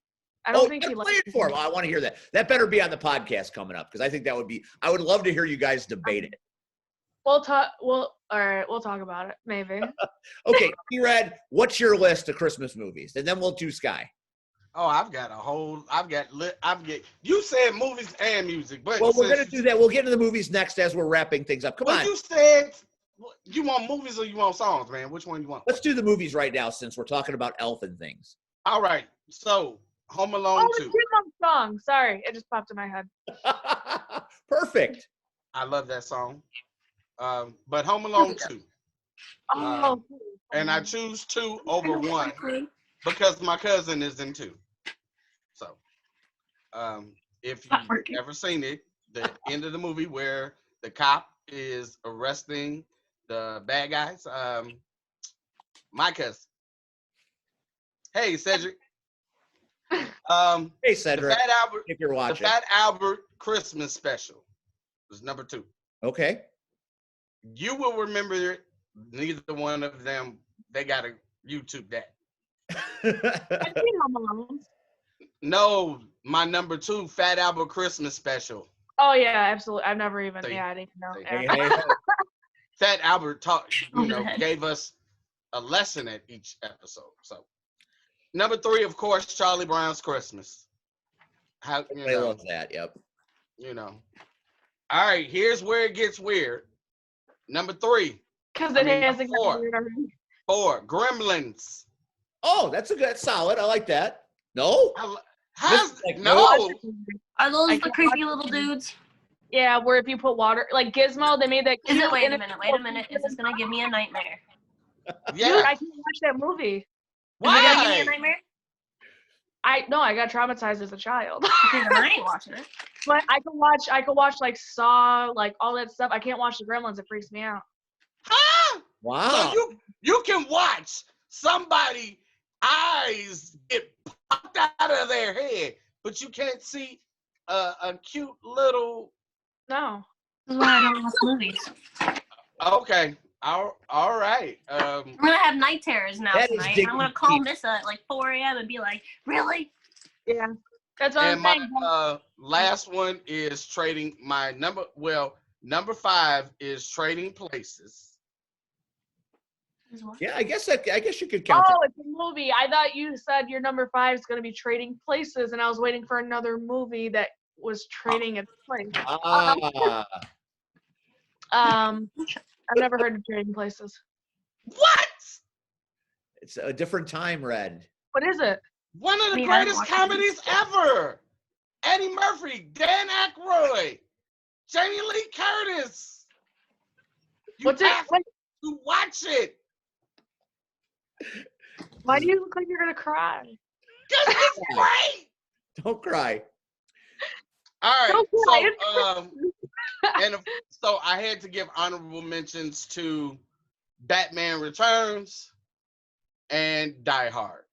I don't think he play likes it for him. I want to hear that. That better be on the podcast coming up because I think that would be. I would love to hear you guys debate it. We'll talk. All right. We'll talk about it. Maybe. Okay, T-Red, what's your list of Christmas movies? And then we'll do Skye. Oh, you said movies and music, but Well, we're gonna do that. We'll get into the movies next as we're wrapping things up. Come on. You said you want movies or you want songs, man? Which one you want? Let's do the movies right now since we're talking about elf and things. All right. So Home Alone 2. The Chipmunk song. Sorry, it just popped in my head. Perfect. I love that song. But Home Alone 2. And I choose 2 over 1 because my cousin is in 2. So, if you've ever seen it, the end of the movie where the cop is arresting the bad guys, my cousin. Hey, Cedric. Hey, Cedric. The Fat Albert, if you're watching. The Fat Albert Christmas special was number 2. Okay. You will remember it. Neither one of them, they got to YouTube that. I've seen Home Alone. No, my number 2, Fat Albert Christmas special. Oh yeah, absolutely. I've never even. See. Yeah, I didn't know. Hey, Yeah. hey, hey. Fat Albert gave us a lesson at each episode. So, number 3, of course, Charlie Brown's Christmas. I love that. Yep. All right, here's where it gets weird. Number 3. Because it hasn't four. gotten weird already. 4, Gremlins. Oh, that's solid. I like that. No? No. Are those the creepy little dudes? Yeah, where if you put water, like Gizmo, they made that. Is it? Wait a minute. Is this gonna give me a nightmare? Yeah. Dude, I can't watch that movie. Why? Is it gonna give me a nightmare? I got traumatized as a child. I ain't watching it. But I can watch like Saw, like all that stuff. I can't watch the Gremlins. It freaks me out. Huh? Wow. So you can watch somebody eyes get popped out of their head, but you can't see a cute little. No. This is why I don't watch movies. Okay. All right. I'm gonna have night terrors now tonight. I'm gonna call Missa at like 4 a.m. and be like, "Really?" Yeah. That's what I'm saying. My last one is trading my number. Well, number 5 is Trading Places. Yeah, I guess you could count. Oh, it's a movie. I thought you said your number 5 is going to be Trading Places, and I was waiting for another movie that was trading its place. I've never heard of Trading Places. What? It's a different time, Red. What is it? One of the greatest comedies ever. Eddie Murphy, Dan Aykroyd, Jamie Lee Curtis. What's it? To watch it. Why do you look like you're gonna cry? Because it's great. Don't cry. All right. Don't cry. So I had to give honorable mentions to Batman Returns and Die Hard.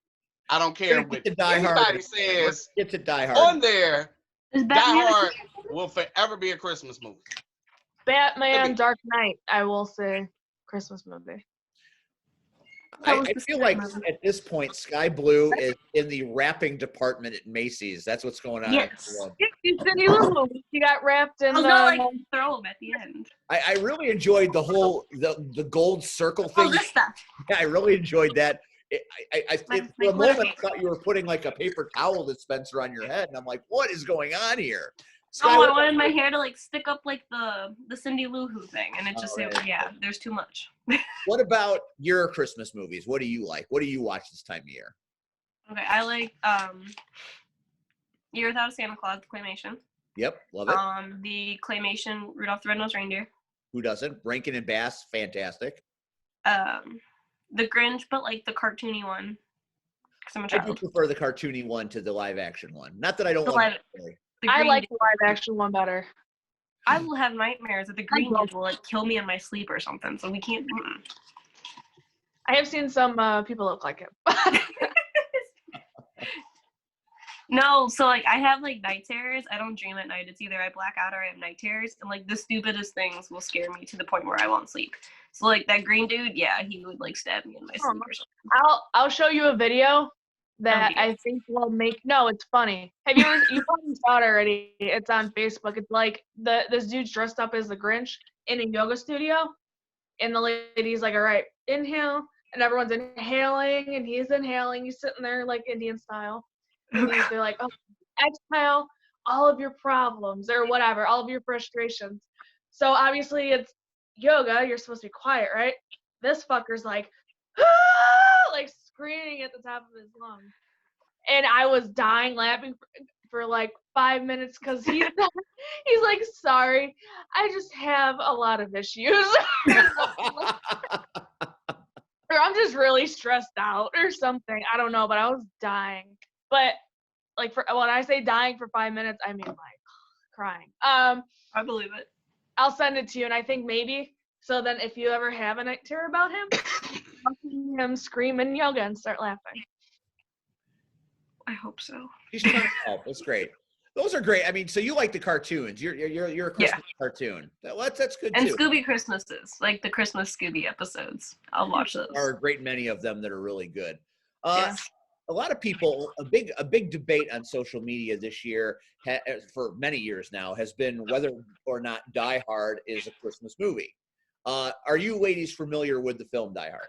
I don't care what anybody says. Get to Die Hard. On there, Is Die Batman? Hard will forever be a Christmas movie. Batman Dark Knight, I will say, Christmas movie. I feel like at this point, Sky Blue is in the wrapping department at Macy's. That's what's going on. Yes. She got wrapped in I was gonna like throw him at the end. I really enjoyed the whole the gold circle thing. Oh, this stuff. Yeah, I really enjoyed that. For a moment, I thought you were putting like a paper towel dispenser on your head, and I'm like, what is going on here? Sky, I wanted my hair to like stick up like the Cindy Lou Who thing, and it just there's too much. What about your Christmas movies? What do you like? What do you watch this time of year? Okay, I like Year Without a Santa Claus, the claymation. Yep, love it. The claymation Rudolph the Red-Nosed Reindeer. Who doesn't? Rankin and Bass, fantastic. The Grinch, but like the cartoony one. Because I'm a I do child. prefer the cartoony one to the live action one. Not that I don't The want live- to. I like the live action one better. I will have nightmares that the green dude will like kill me in my sleep or something. So we can't. I have seen some people look like him. No, so like I have like night terrors. I don't dream at night. It's either I black out or I have night terrors, and like the stupidest things will scare me to the point where I won't sleep. So like that green dude, yeah, he would like stab me in my sleep or something. I'll show you a video that I think will make. No, it's funny. Have you ever? You probably saw it already. It's on Facebook. It's like this dude's dressed up as the Grinch in a yoga studio, and the lady's like, "All right, inhale," and everyone's inhaling, and he's inhaling. He's sitting there like Indian style. And they're like, "Oh, exhale all of your problems or whatever, all of your frustrations." So obviously it's yoga. You're supposed to be quiet, right? This fucker's like, "Ah!" like screaming at the top of his lungs. And I was dying laughing for like 5 minutes because he's like, "Sorry, I just have a lot of issues." Or I'm just really stressed out or something. I don't know, but I was dying. But like when I say dying for 5 minutes, I mean like crying. I believe it. I'll send it to you, and I think maybe so then if you ever have a night terror about him, I'll see him scream in yoga and start laughing. I hope so. She's trying to help. That's great. Those are great. I mean, so you like the cartoons. You're a Christmas cartoon. That's good and too. And Scooby Christmases, like the Christmas Scooby episodes. I'll watch those. There are a great many of them that are really good. Yeah. A lot of people, a big debate on social media this year, for many years now, has been whether or not Die Hard is a Christmas movie. Are you ladies familiar with the film Die Hard?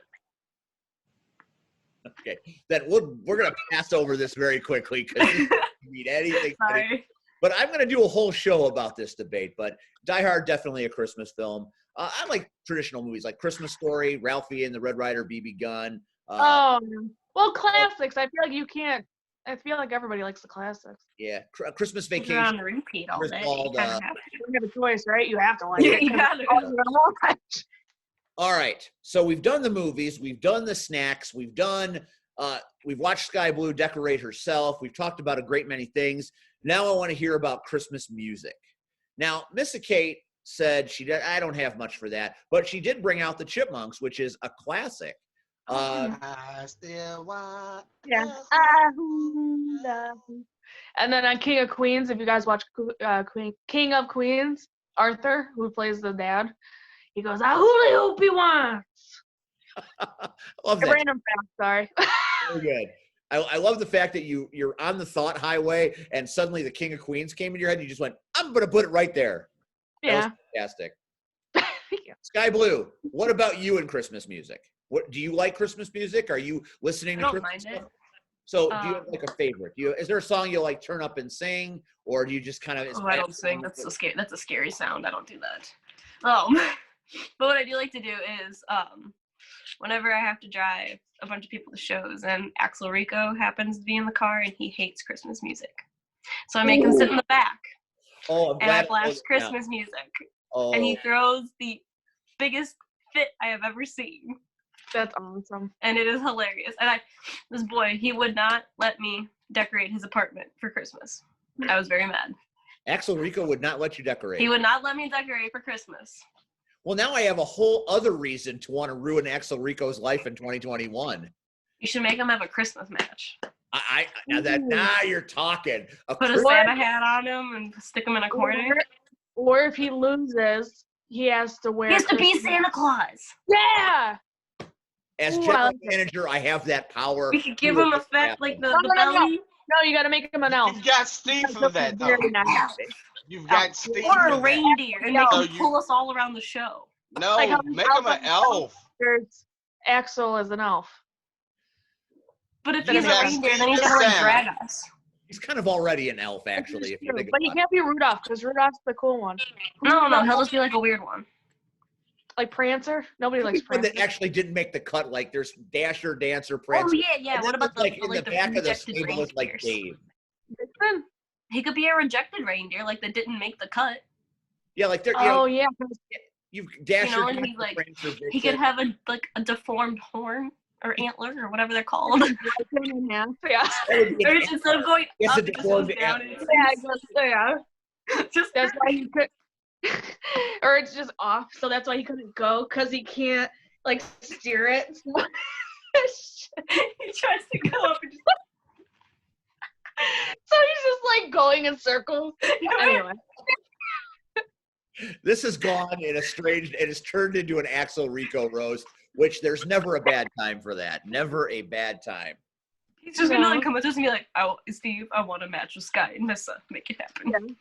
Okay, then we're gonna pass over this very quickly because you don't need anything. Sorry. But I'm gonna do a whole show about this debate. But Die Hard, definitely a Christmas film. I like traditional movies like Christmas Story, Ralphie and the Red Ryder, BB Gun. Well, classics. I feel like you can't. I feel like everybody likes the classics. Yeah, Christmas Vacation. You're on the repeat all day. You kind of have to. You have a choice, right? You have to like it. You gotta. All right, so we've done the movies, we've done the snacks, we've watched Sky Blue decorate herself, we've talked about a great many things. Now I want to hear about Christmas music. Now, Missa Kate said I don't have much for that, but she did bring out the Chipmunks, which is a classic. I still want. Yeah. And then on King of Queens, if you guys watch King of Queens, Arthur, who plays the dad, he goes, "I hula hoop he wants." Love that. Random fact, sorry. Very good. I love the fact that you're on the thought highway and suddenly the King of Queens came in your head and you just went, "I'm going to put it right there." Yeah. That was fantastic. Sky Blue, what about you in Christmas music? What do you like Christmas music? Are you listening to Christmas music? So do you have like a favorite? Is there a song you like turn up and sing, or do you just kind of? I don't sing. That's a scary sound. I don't do that. But what I do like to do is whenever I have to drive a bunch of people to shows, and Axel Rico happens to be in the car, and he hates Christmas music, so I make him sit in the back. Oh, and I blast Christmas music, and he throws the biggest fit I have ever seen. That's awesome. And it is hilarious. And this boy, he would not let me decorate his apartment for Christmas. I was very mad. Axel Rico would not let you decorate. He would not let me decorate for Christmas. Well, now I have a whole other reason to want to ruin Axel Rico's life in 2021. You should make them have a Christmas match. Now you're talking. Put a Santa hat on him and stick him in a corner. Or if he loses, he has to wear. He has to be Santa Claus. Yeah. As general manager, I have that power. We could give him a fat, like the belly. No, you got to make him an elf. You've got Steve for that, though. You've got Steve or for a reindeer, and So they can pull us all around the show. No, Like make him an elf. There's Axel as an elf. But if But he's if a that's reindeer, then he's gonna like drag us. He's kind of already an elf, actually. If you think But he about can't be Rudolph because Rudolph's the cool one. No, he'll just be like a weird one. Like Prancer? Nobody likes one Prancer. that actually didn't make the cut. Like there's Dasher, Dancer, Prancer. Oh yeah. And What then about like in the the back of the rejected stable is like reindeers? Dave. Vixen? He could be a rejected reindeer, like that didn't make the cut. Yeah, like they're Oh, yeah. you've Dasher, and Dancer, he's like, Prancer, he could have a deformed horn or antler or whatever they're called. Yeah. Or instead of going It's up, a it just deformed goes down. antler. Yeah. Just That's why he could. Or it's just off, so that's why he couldn't go because he can't like steer it. he tries to go up and just So he's just like going in circles. Anyway. This has gone in a strange. It has turned into an Axel Rico roast, which there's never a bad time for that. Never a bad time. he's just gonna like come up to us and be like, Steve, I want a match with Skye and Missa. Make it happen.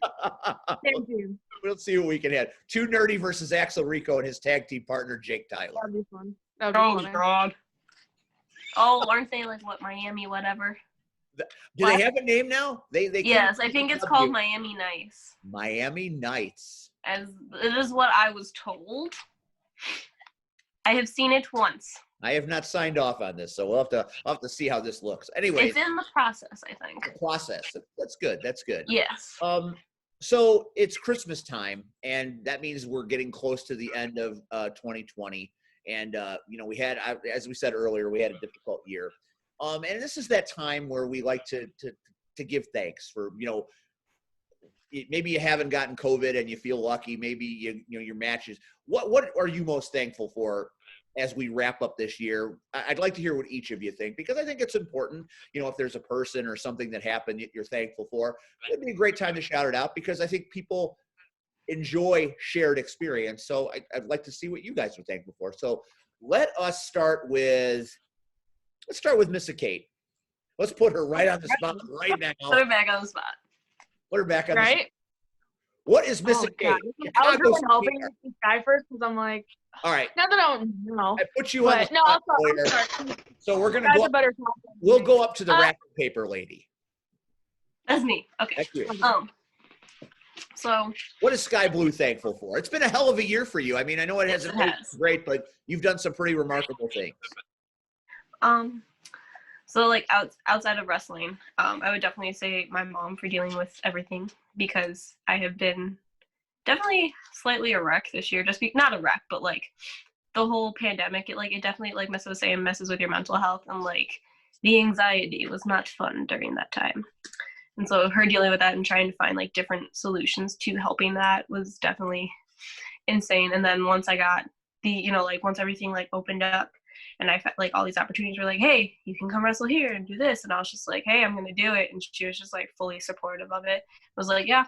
Thank you. We'll see what we can have. Too Nerdy versus Axel Rico and his tag team partner Jake Tyler. That'd be fun. That'd be fun. God. Oh, aren't they like what Miami whatever? Do they have a name now? They Yes, I think it's called Miami Nice. Miami Nights. As it is what I was told. I have seen it once. I have not signed off on this, so I'll have to see how this looks. Anyway, It's in the process, I think. process. That's good. That's good. Yes. So it's Christmas time, and that means we're getting close to the end of 2020. And we had, as we said earlier, we had a difficult year. And this is that time where we like to give thanks for, maybe you haven't gotten COVID and you feel lucky. Maybe your matches. What are you most thankful for as we wrap up this year? I'd like to hear what each of you think, because I think it's important. If there's a person or something that happened that you're thankful for, it'd be a great time to shout it out, because I think people enjoy shared experience. So I'd like to see what you guys are thankful for. So let us start with Missa Kate. Let's put her right on the spot right now. Put her back on the spot. Put her back on the Right? spot. What is Missa Kate? I was Chicago's really hoping here. to see Skye first because I'm like, All right. not that I don't know. I put you on the But no, spot, I'm Boyer. sorry. So we're gonna Sky's go. a better topic. We'll go up to the wrapping paper lady. That's me. Okay. Thank you. So What is Sky Blue thankful for? It's been a hell of a year for you. I mean, I know it hasn't been great, but you've done some pretty remarkable things. So like outside of wrestling, I would definitely say my mom for dealing with everything, because I have been definitely slightly a wreck this year. Not a wreck, but like the whole pandemic, it definitely, like Missa was saying, messes with your mental health, and like the anxiety was not fun during that time. And so her dealing with that and trying to find like different solutions to helping that was definitely insane. And then once I got once everything like opened up, and I felt like all these opportunities were like, hey, you can come wrestle here and do this. And I was just like, hey, I'm going to do it. And she was just like fully supportive of it. I was like, yeah,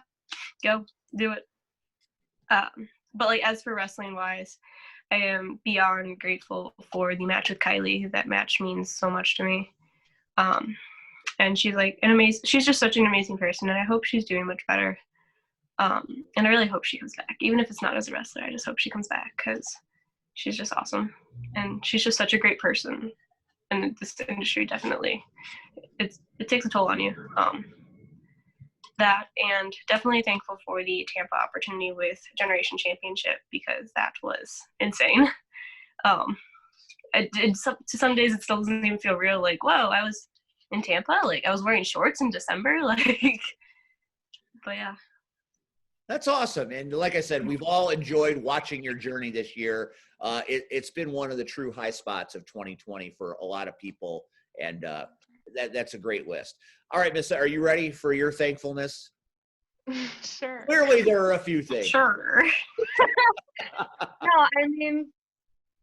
go do it. But like, as for wrestling wise, I am beyond grateful for the match with Kylie. That match means so much to me. And she's like she's just such an amazing person. And I hope she's doing much better. And I really hope she comes back. Even if it's not as a wrestler, I just hope she comes back, because she's just awesome. And she's just such a great person. And this industry definitely, it takes a toll on you. That, and definitely thankful for the Tampa opportunity with Generation Championship, because that was insane. Some days it still doesn't even feel real. Like, whoa, I was in Tampa. Like, I was wearing shorts in December. Like, but yeah. That's awesome. And like I said, we've all enjoyed watching your journey this year. It's been one of the true high spots of 2020 for a lot of people. And that's a great list. All right, Missa, are you ready for your thankfulness? Sure. Clearly, there are a few things. Sure. No, I mean,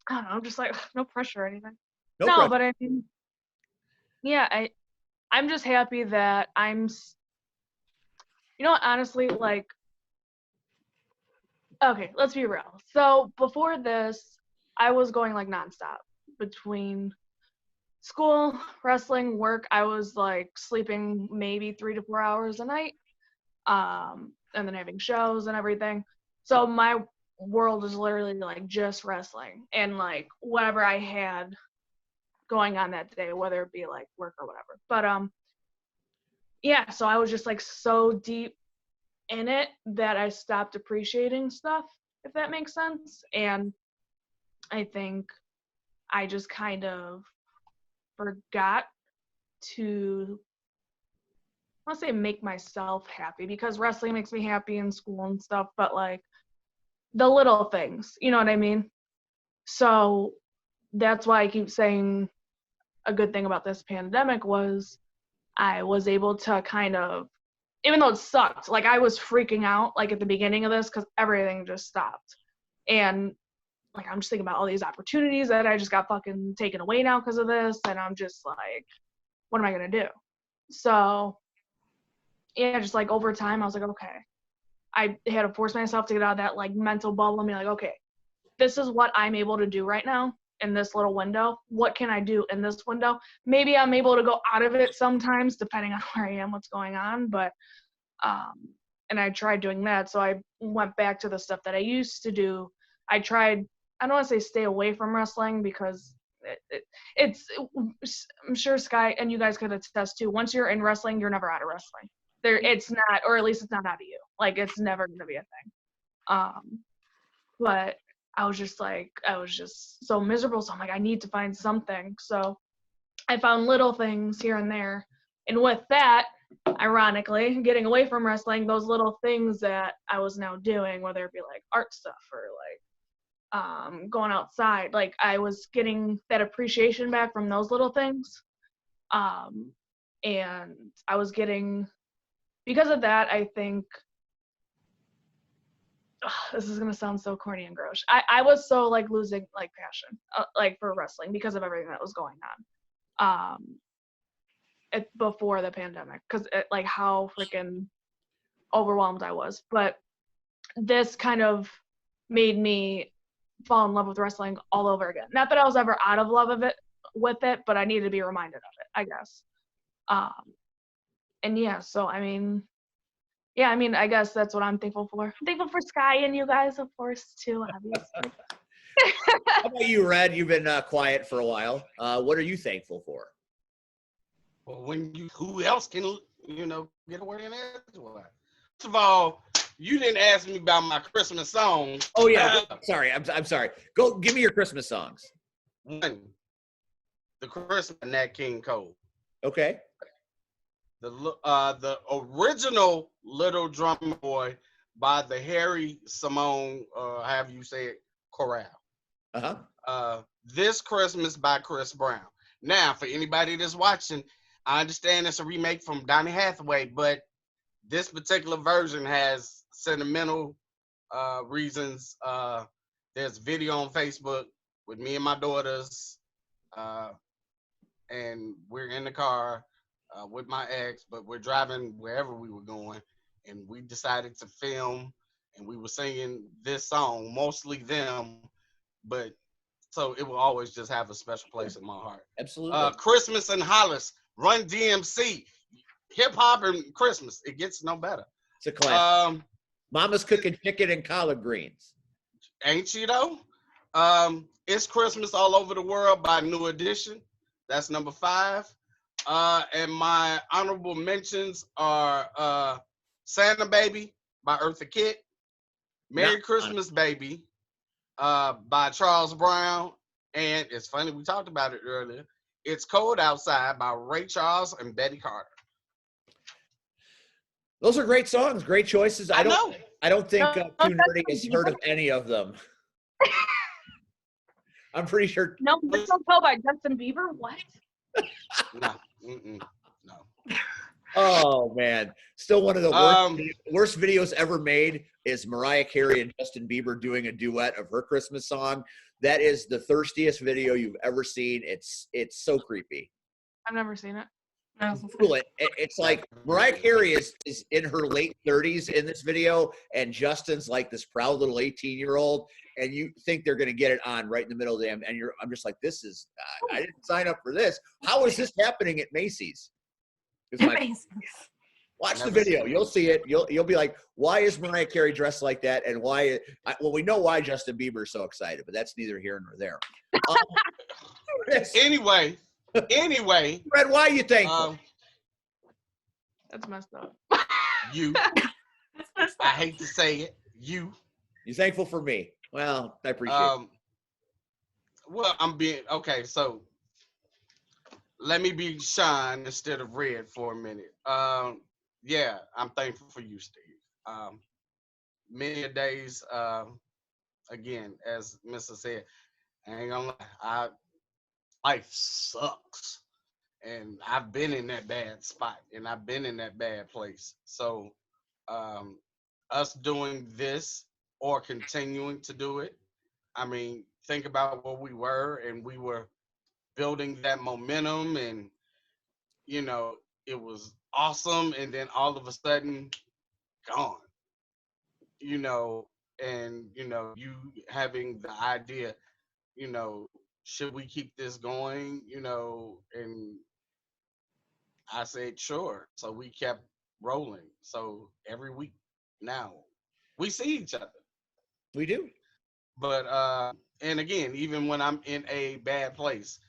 I don't know. I'm just like, no pressure or anything. No problem. But I mean, yeah, I'm just happy that you know what, honestly, like, okay, let's be real. So before this, I was going like nonstop between school, wrestling, work. I was like sleeping maybe 3 to 4 hours a night, and then having shows and everything. So my world is literally like just wrestling and like whatever I had going on that day, whether it be like work or whatever. But yeah, so I was just like so deep in it that I stopped appreciating stuff, if that makes sense. And I think I just kind of forgot to, I want to say, make myself happy, because wrestling makes me happy in school and stuff, but like the little things, you know what I mean? So that's why I keep saying a good thing about this pandemic was I was able to kind of, even though it sucked, like I was freaking out like at the beginning of this because everything just stopped. And like I'm just thinking about all these opportunities that I just got fucking taken away now because of this, and I'm just like, what am I gonna do? So yeah, just like over time I was like, okay. I had to force myself to get out of that like mental bubble and be like, okay, this is what I'm able to do right now in this little window. What can I do in this window? Maybe I'm able to go out of it sometimes depending on where I am, what's going on, but and I tried doing that. So I went back to the stuff that I used to do. I tried, I don't want to say stay away from wrestling because it's, I'm sure Skye and you guys could attest too. Once you're in wrestling, you're never out of wrestling. It's not, or at least it's not out of you. Like it's never going to be a thing. But I was just so miserable. So I'm like, I need to find something. So I found little things here and there. And with that, ironically, getting away from wrestling, those little things that I was now doing, whether it be like art stuff or like going outside, like I was getting that appreciation back from those little things. And I was getting, because of that, I think, this is gonna sound so corny and gross. I was so like losing like passion like for wrestling because of everything that was going on before the pandemic, because like how freaking overwhelmed I was. But this kind of made me fall in love with wrestling all over again. Not that I was ever out of love of it with it, but I needed to be reminded of it, I guess. And yeah, so I mean, yeah, I mean, I guess that's what I'm thankful for. I'm thankful for Skye and you guys, of course, too, obviously. How about you, Red? You've been quiet for a while. What are you thankful for? Well, who else can, get a word in there? First of all, you didn't ask me about my Christmas songs. Oh yeah, sorry. I'm sorry. Go give me your Christmas songs. One, the Christmas Nat King Cole. Okay. The original Little Drummer Boy by the Harry Simone, however you say it, chorale. This Christmas by Chris Brown. Now, for anybody that's watching, I understand it's a remake from Donny Hathaway, but this particular version has sentimental reasons. There's a video on Facebook with me and my daughters, and we're in the car with my ex, but we're driving wherever we were going, and we decided to film, and we were singing this song, mostly them, but so it will always just have a special place in my heart. Absolutely. Christmas in Hollis, Run DMC, hip hop and Christmas. It gets no better. It's a classic. Mama's cooking chicken and collard greens. Ain't she though? It's Christmas All Over the World by New Edition. That's number 5. And my honorable mentions are Santa Baby by Eartha Kitt, Merry Christmas Baby by Charles Brown, and it's funny, we talked about it earlier, It's Cold Outside by Ray Charles and Betty Carter. Those are great songs, great choices. I don't think Too Nerdy has heard of any of them. I'm pretty sure. No, Mistletoe by Justin Bieber? What? No. No. Oh man, still one of the worst videos ever made is Mariah Carey and Justin Bieber doing a duet of her Christmas song. That is the thirstiest video you've ever seen. It's so creepy. I've never seen it. No. Google it. It's like Mariah Carey is in her late 30s in this video, and Justin's like this proud little 18-year-old, and you think they're going to get it on right in the middle of them, and I'm just like, this is I didn't sign up for this. How is this happening at Macy's? Watch the video. You'll see it. You'll be like, why is Mariah Carey dressed like that? And why? Well, we know why Justin Bieber's so excited, but that's neither here nor there. Anyway, Fred, why are you thankful? That's messed up. You. I hate to say it. You thankful for me? Well, I appreciate it. Well, I'm being okay. So let me be Sean instead of Red for a minute. Yeah, I'm thankful for you, Steve. Many days, again, as Missa said, I ain't gonna lie, life sucks. And I've been in that bad spot and I've been in that bad place. So us doing this or continuing to do it, I mean, think about where we were, and we were building that momentum, and you know, it was awesome, and then all of a sudden gone. You know, and you know, you having the idea, you know, should we keep this going? You know, and I said sure. So we kept rolling. So every week now we see each other. We do. But and again, even when I'm in a bad place,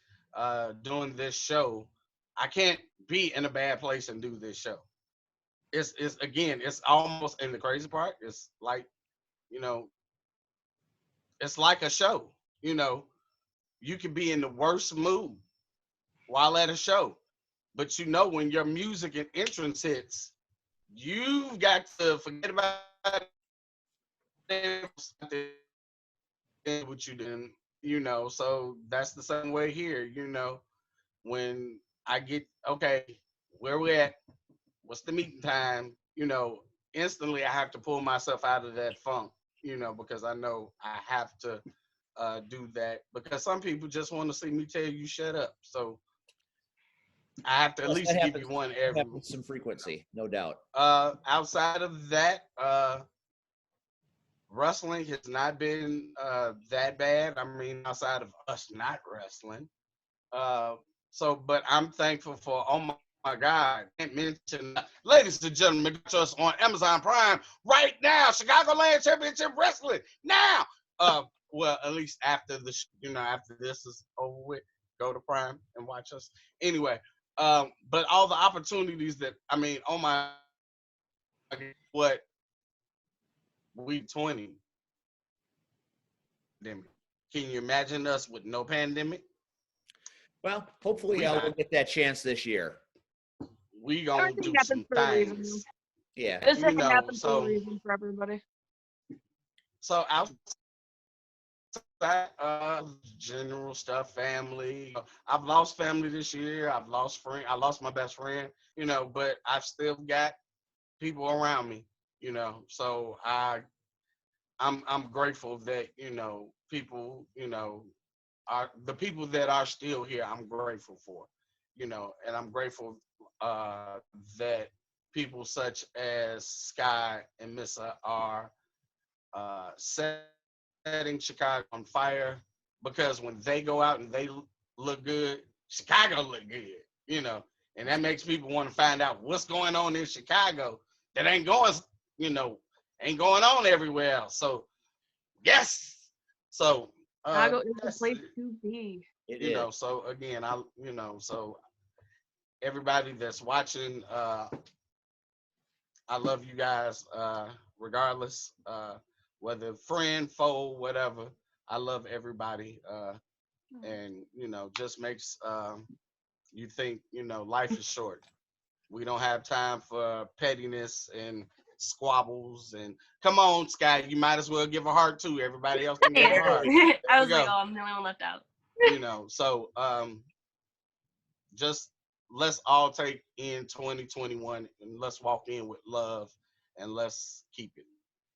doing this show, I can't be in a bad place and do this show. It's again, it's almost, and the crazy part, it's like, you know, it's like a show. You know, you can be in the worst mood while at a show, but you know, when your music and entrance hits, you've got to forget about what you did, you know. So that's the same way here, you know. When I get, okay, where we at? What's the meeting time? You know, instantly I have to pull myself out of that funk, you know, because I know I have to do that, because some people just want to see me tell you shut up. So I have to at least give you one every with some frequency, no doubt. Outside of that, wrestling has not been that bad. I mean, outside of us not wrestling. So, but I'm thankful for, oh my God, can't mention, ladies and gentlemen, get us on Amazon Prime right now. Chicagoland Championship Wrestling now. Well, at least after the, you know, after this is over with, go to Prime and watch us. Anyway, but all the opportunities that, I mean, oh my, what we 20. Can you imagine us with no pandemic? Well, hopefully we'll get that chance this year. We gonna do some things. Yeah. This happens for a reason for everybody. So outside general stuff, family. I've lost family this year. I've lost friend. I lost my best friend, you know, but I've still got people around me, you know. So I'm grateful that, you know, people, you know, are the people that are still here. I'm grateful for, you know, and I'm grateful that people such as Skye and Missa are setting Chicago on fire, because when they go out and they look good, Chicago look good, you know, and that makes people want to find out what's going on in Chicago that ain't going, you know, ain't going on everywhere else. So yes, so Chicago is the place to be. You know, so again, you know, so everybody that's watching, I love you guys, regardless, whether friend, foe, whatever. I love everybody, and you know, just makes you think, you know, life is short. We don't have time for pettiness and squabbles. And come on, Skye, you might as well give a heart too. Everybody else can give a heart. I was like, oh, I'm the only one left out. You know, so just let's all take in 2021 and let's walk in with love, and let's keep it.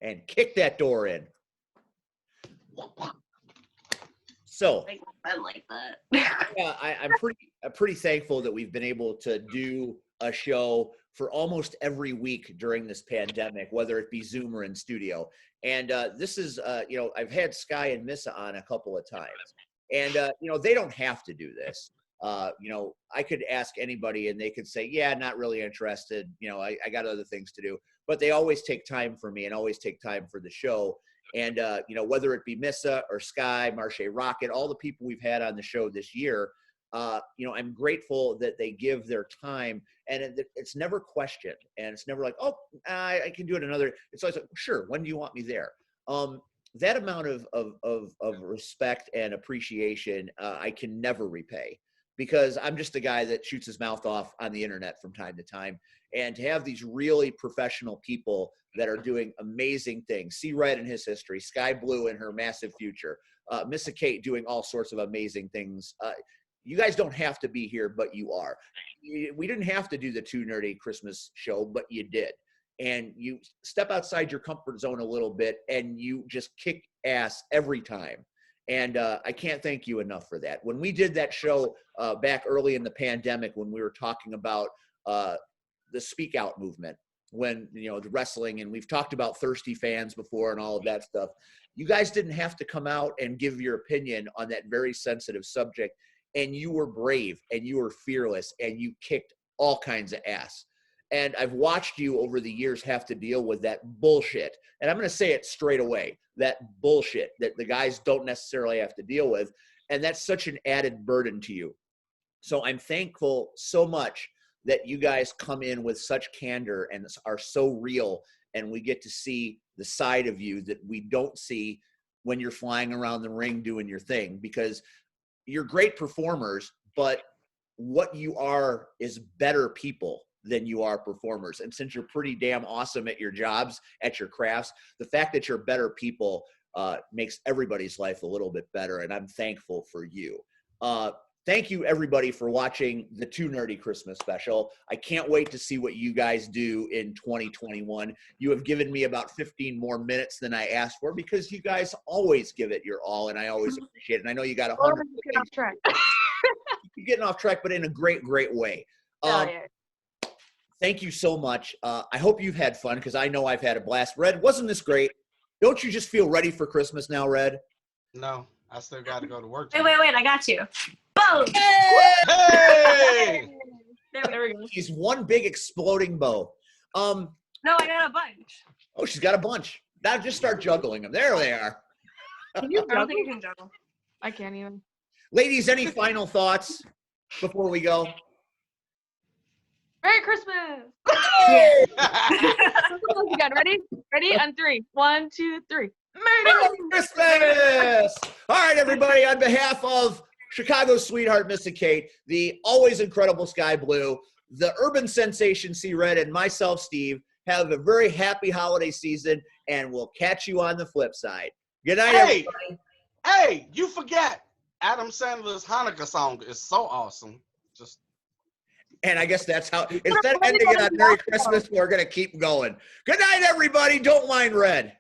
And kick that door in. So Like fun like that. yeah, I'm pretty thankful that we've been able to do a show for almost every week during this pandemic, whether it be Zoom or in studio. And this is, I've had Skye and Missa on a couple of times, and they don't have to do this. I could ask anybody and they could say, yeah, not really interested. I got other things to do, but they always take time for me and always take time for the show. And, whether it be Missa or Skye, Marche Rocket, all the people we've had on the show this year, I'm grateful that they give their time, and it's never questioned, and it's never like, oh, I can do it another. It's always like, sure, when do you want me there? That amount of respect and appreciation, I can never repay, because I'm just a guy that shoots his mouth off on the internet from time to time. And to have these really professional people that are doing amazing things, C Red in his history, Skye Blue in her massive future, Missa Kate doing all sorts of amazing things. You guys don't have to be here, but you are. We didn't have to do the Too Nerdy Christmas show, but you did. And you step outside your comfort zone a little bit, and you just kick ass every time. And I can't thank you enough for that. When we did that show back early in the pandemic, when we were talking about the Speak Out movement, when, the wrestling, and we've talked about thirsty fans before and all of that stuff, you guys didn't have to come out and give your opinion on that very sensitive subject. And you were brave, and you were fearless, and you kicked all kinds of ass. And I've watched you over the years have to deal with that bullshit. And I'm going to say it straight away, that bullshit that the guys don't necessarily have to deal with. And that's such an added burden to you. So I'm thankful so much that you guys come in with such candor and are so real. And we get to see the side of you that we don't see when you're flying around the ring doing your thing, because you're great performers, but what you are is better people than you are performers. And since you're pretty damn awesome at your jobs, at your crafts, the fact that you're better people makes everybody's life a little bit better. And I'm thankful for you. Thank you, everybody, for watching the Too Nerdy Christmas special. I can't wait to see what you guys do in 2021. You have given me about 15 more minutes than I asked for, because you guys always give it your all, and I always appreciate it. And I know you got 100 Get off track. You're getting off track, but in a great, great way. Yeah. Thank you so much. I hope you've had fun, because I know I've had a blast. Red, wasn't this great? Don't you just feel ready for Christmas now, Red? No, I still got to go to work. Wait, I got you. Boom! Hey! There we go. She's one big exploding bow. No, I got a bunch. Oh, she's got a bunch. Now just start juggling them. There they are. Can you I don't think you can juggle. I can't even. Ladies, any final thoughts before we go? Merry Christmas! Hey! Again, ready? Ready? On 3. 1, 2, 3. Merry Christmas! All right, everybody, on behalf of Chicago sweetheart Missa Kate, the always incredible Skye Blue, the urban sensation C Red, and myself, Steve, have a very happy holiday season, and we'll catch you on the flip side. Good night, everybody. Hey, you forget Adam Sandler's Hanukkah song is so awesome. And I guess that's how, instead of ending it on Merry Christmas, we're going to keep going. Good night, everybody. Don't mind Red.